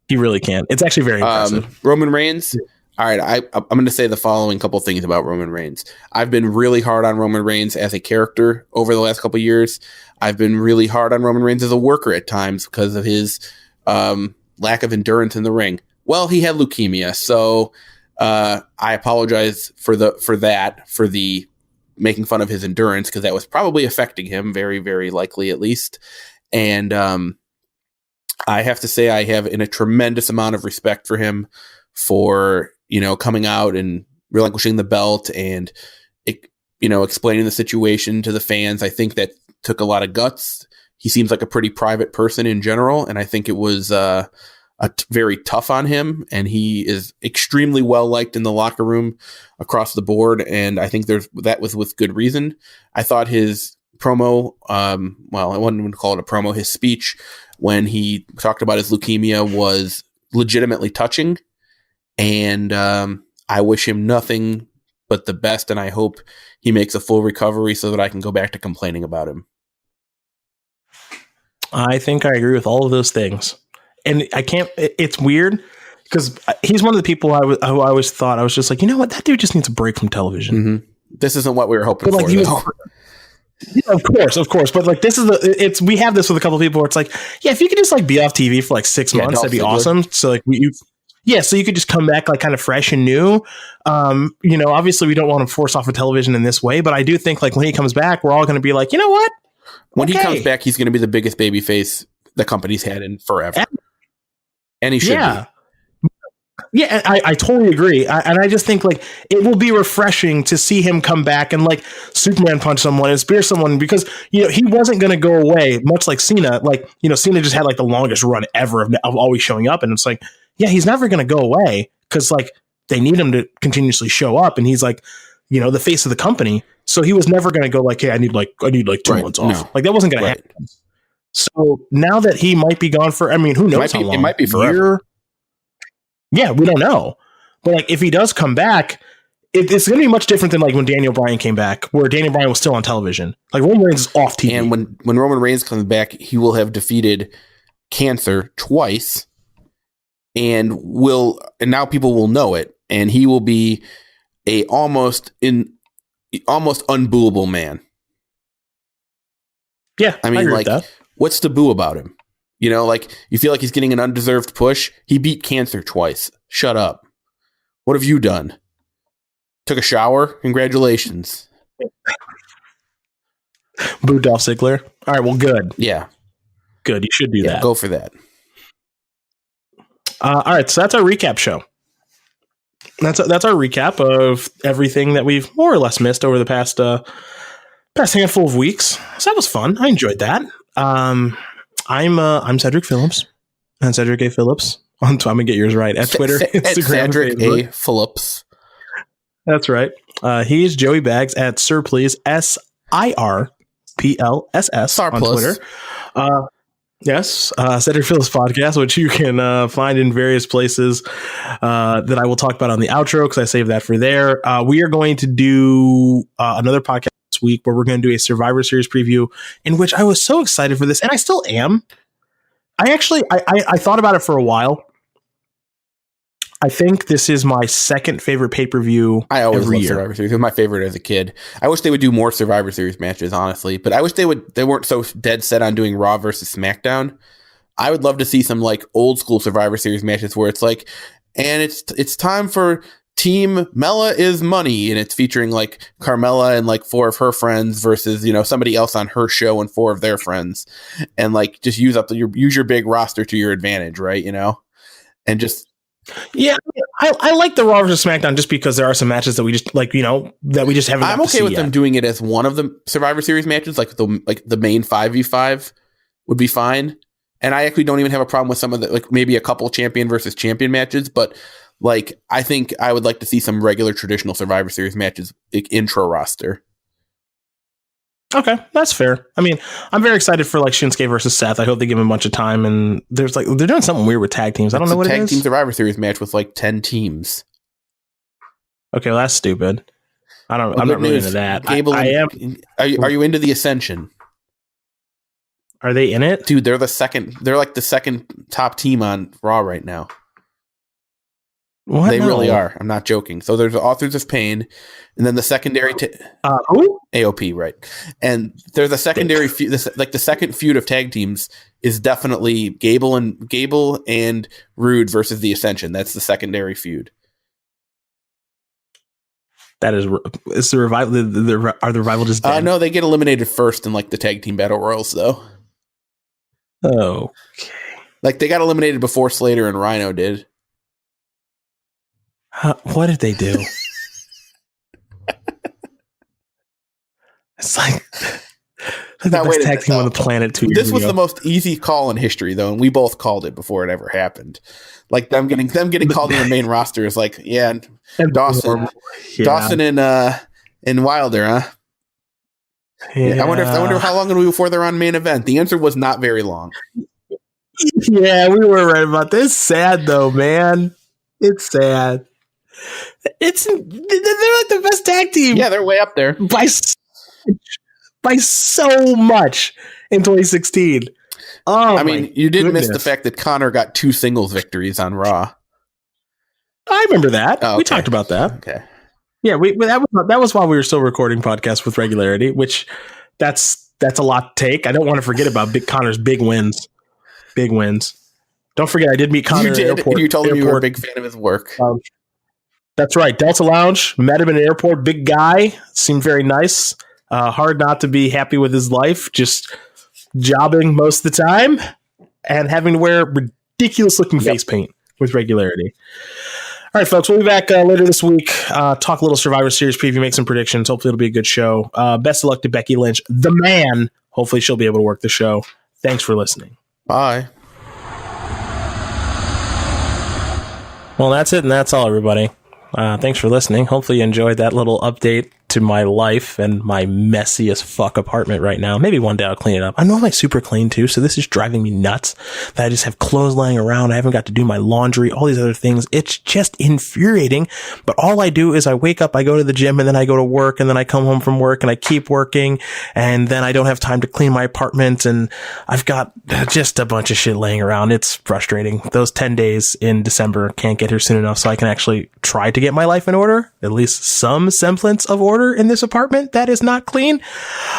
He really can. It's actually very impressive. Roman Reigns. All right, I'm going to say the following couple things about Roman Reigns. I've been really hard on Roman Reigns as a character over the last couple of years. I've been really hard on Roman Reigns as a worker at times because of his lack of endurance in the ring. Well, he had leukemia, so I apologize for the making fun of his endurance, because that was probably affecting him, very, very likely at least. And I have to say I have a tremendous amount of respect for him for, coming out and relinquishing the belt and, explaining the situation to the fans. I think that took a lot of guts. He seems like a pretty private person in general, and I think it was very tough on him, and he is extremely well liked in the locker room across the board. And I think that was with good reason. I thought his promo, I wouldn't even call it a promo, his speech when he talked about his leukemia was legitimately touching. And I wish him nothing but the best, and I hope he makes a full recovery so that I can go back to complaining about him. I think I agree with all of those things. And it's weird because he's one of the people who I always thought, I was just like, you know what, that dude just needs a break from television. Mm-hmm. This isn't what we were hoping But, for. he was, though. yeah, of course. But like, this is we have this with a couple of people where it's like, yeah, if you could just like be off TV for like 6 months, Dolph that'd be Ziggler. awesome. So like so you could just come back like kind of fresh and new. Obviously we don't want to force off of television in this way, but I do think like when he comes back, we're all going to be like, you know what? When he comes back, he's going to be the biggest babyface the company's had in forever. And he should be. Yeah, I totally agree. And I just think like it will be refreshing to see him come back and like Superman punch someone and spear someone, because he wasn't going to go away, much like Cena. Like Cena just had like the longest run ever of always showing up, and it's like, yeah, he's never going to go away because like they need him to continuously show up, and he's like the face of the company, so he was never going to go like, hey, I need like 2 months off. No. Like that wasn't going to happen. So now that he might be gone for, who knows how long? It might be forever. Yeah, we don't know. But like if he does come back, it's going to be much different than like when Daniel Bryan came back, where Daniel Bryan was still on television. Like Roman Reigns is off TV. And when Roman Reigns comes back, he will have defeated cancer twice, and now people will know it, and he will be a almost unbooable man. Yeah, I mean, like, what's to boo about him? Like, you feel like he's getting an undeserved push. He beat cancer twice. Shut up. What have you done? Took a shower? Congratulations. Boo Dolph Ziggler. All right, well, good. Yeah. Good. You should do that. Go for that. All right, so that's our recap show. That's our recap of everything that we've more or less missed over the past handful of weeks. So that was fun. I enjoyed that. I'm Cedric Phillips, and Cedric A. Phillips. I'm gonna get yours right at Twitter, Instagram, Cedric Facebook. A. Phillips. That's right. He's Joey Bags at Sirplease, SIRPLSS on Twitter. Yes, Cedric Phillips podcast, which you can find in various places that I will talk about on the outro because I saved that for there. We are going to do another podcast this week where we're going to do a Survivor Series preview, in which I was so excited for this, and I still am. I thought about it for a while. I think this is my second favorite pay-per-view I always every loved year. Survivor Series. It was my favorite as a kid. I wish they would do more Survivor Series matches, honestly. But I wish they weren't so dead set on doing Raw versus SmackDown. I would love to see some like old school Survivor Series matches where it's like, and it's time for Team Mella is Money, and it's featuring like Carmella and like 4 of her friends versus somebody else on her show and 4 of their friends, and like just use your big roster to your advantage, right? And just. Yeah, I like the Raw versus SmackDown just because there are some matches that we just like, that we just haven't. I'm okay with them doing it as one of the Survivor Series matches, like the main 5v5 would be fine. And I actually don't even have a problem with some of the like maybe a couple champion versus champion matches, but like I think I would like to see some regular traditional Survivor Series matches like intro roster. Okay, that's fair. I mean, I'm very excited for like Shinsuke versus Seth. I hope they give him a bunch of time, and they're doing something weird with tag teams. I don't know what it is. Tag team Survivor Series match with like 10 teams. Okay, well, that's stupid. I'm not really into that. I am. Are you into the Ascension? Are they in it, dude? They're like the second top team on Raw right now. What? They really are. I'm not joking. So there's Authors of Pain, and then the secondary who? AOP, right? And there's a secondary feud. The second feud of tag teams is definitely Gable and Rude versus the Ascension. That's the secondary feud. That is the revival. Are the revival just dead? No, they get eliminated first in like the tag team battle royals, though. Oh, okay. Like they got eliminated before Slater and Rhino did. What did they do? It's like the best tag team on the planet 2 years ago. This was the most easy call in history, though, and we both called it before it ever happened. Like them getting called in the main roster is like, yeah, and Dawson and Wilder, huh? Yeah. I wonder how long it'll be before they're on main event. The answer was not very long. Yeah, we were right about this. Sad though, man. It's sad. They're like the best tag team. Yeah, they're way up there by so much in 2016. Oh, I mean, you did miss the fact that Connor got 2 singles victories on Raw. I remember that. Oh, okay. We talked about that. Okay. Yeah, that was while we were still recording podcasts with regularity, which that's a lot to take. I don't want to forget about Connor's big wins. Big wins. Don't forget, I did meet Connor. You did. Airport, You told me you were a airport. big fan of his work. That's right. Delta Lounge. Met him in an airport. Big guy. Seemed very nice. Hard not to be happy with his life. Just jobbing most of the time and having to wear ridiculous looking face paint with regularity. All right, folks, we'll be back later this week. Talk a little Survivor Series preview, make some predictions. Hopefully it'll be a good show. Best of luck to Becky Lynch, the man. Hopefully she'll be able to work the show. Thanks for listening. Bye. Well, that's it, and that's all, everybody. Thanks for listening. Hopefully you enjoyed that little update to my life and my messy as fuck apartment right now. Maybe one day I'll clean it up. I know I'm super clean too, so this is driving me nuts that I just have clothes lying around. I haven't got to do my laundry, all these other things. It's just infuriating. But all I do is I wake up, I go to the gym, and then I go to work, and then I come home from work and I keep working, and then I don't have time to clean my apartment, and I've got just a bunch of shit laying around. It's frustrating. Those 10 days in December can't get here soon enough so I can actually try to get my life in order, at least some semblance of order in this apartment that is not clean.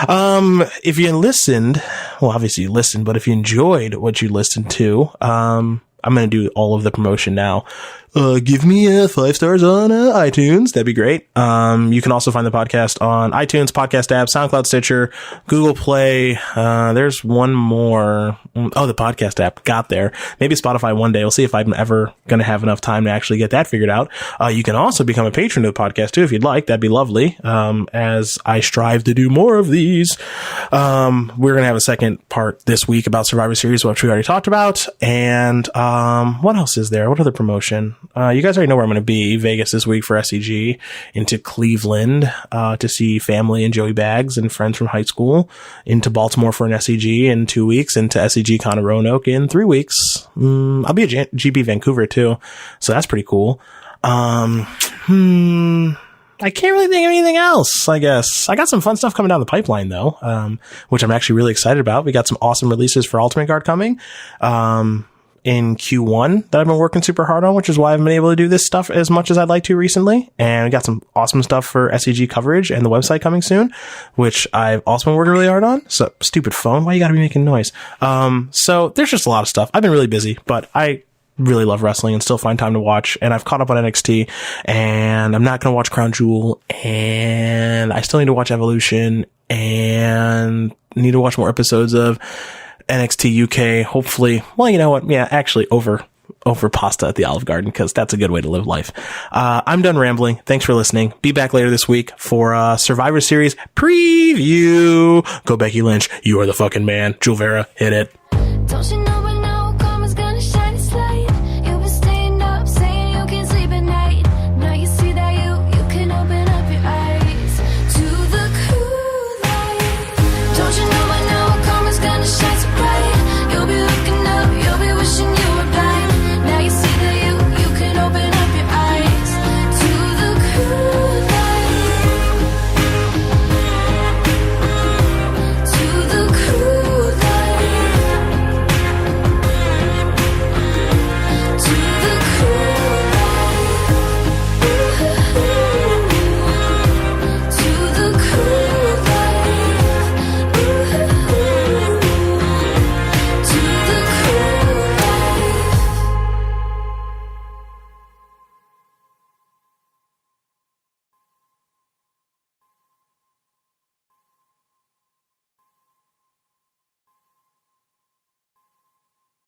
If you listened, well, obviously you listened, but if you enjoyed what you listened to, I'm going to do all of the promotion now. Give me 5 stars on iTunes. That'd be great. You can also find the podcast on iTunes, podcast app, SoundCloud, Stitcher, Google Play. There's one more. Oh, the podcast app got there. Maybe Spotify one day. We'll see if I'm ever going to have enough time to actually get that figured out. You can also become a patron of the podcast too, if you'd like. That'd be lovely. As I strive to do more of these. We're going to have a second part this week about Survivor Series, which we already talked about. And, what else is there? What other promotion? You guys already know where I'm going to be. Vegas this week for SEG, into Cleveland to see family and Joey Bags and friends from high school, into Baltimore for an SEG in 2 weeks, into SEG Con Roanoke in 3 weeks. I'll be at GB Vancouver too, so that's pretty cool. I can't really think of anything else, I guess. I got some fun stuff coming down the pipeline though, which I'm actually really excited about. We got some awesome releases for Ultimate Guard coming. In Q1 that I've been working super hard on, which is why I've been able to do this stuff as much as I'd like to recently. And we got some awesome stuff for SEG coverage and the website coming soon, which I've also been working really hard on. So stupid phone. Why you gotta be making noise? So there's just a lot of stuff. I've been really busy, but I really love wrestling and still find time to watch. And I've caught up on NXT, and I'm not going to watch Crown Jewel, and I still need to watch Evolution, and need to watch more episodes of NXT UK, hopefully. Well, you know what? Yeah, actually over pasta at the Olive Garden, because that's a good way to live life. I'm done rambling. Thanks for listening. Be back later this week for Survivor Series preview. Go Becky Lynch. You are the fucking man. Jewel Vera, hit it. Don't you know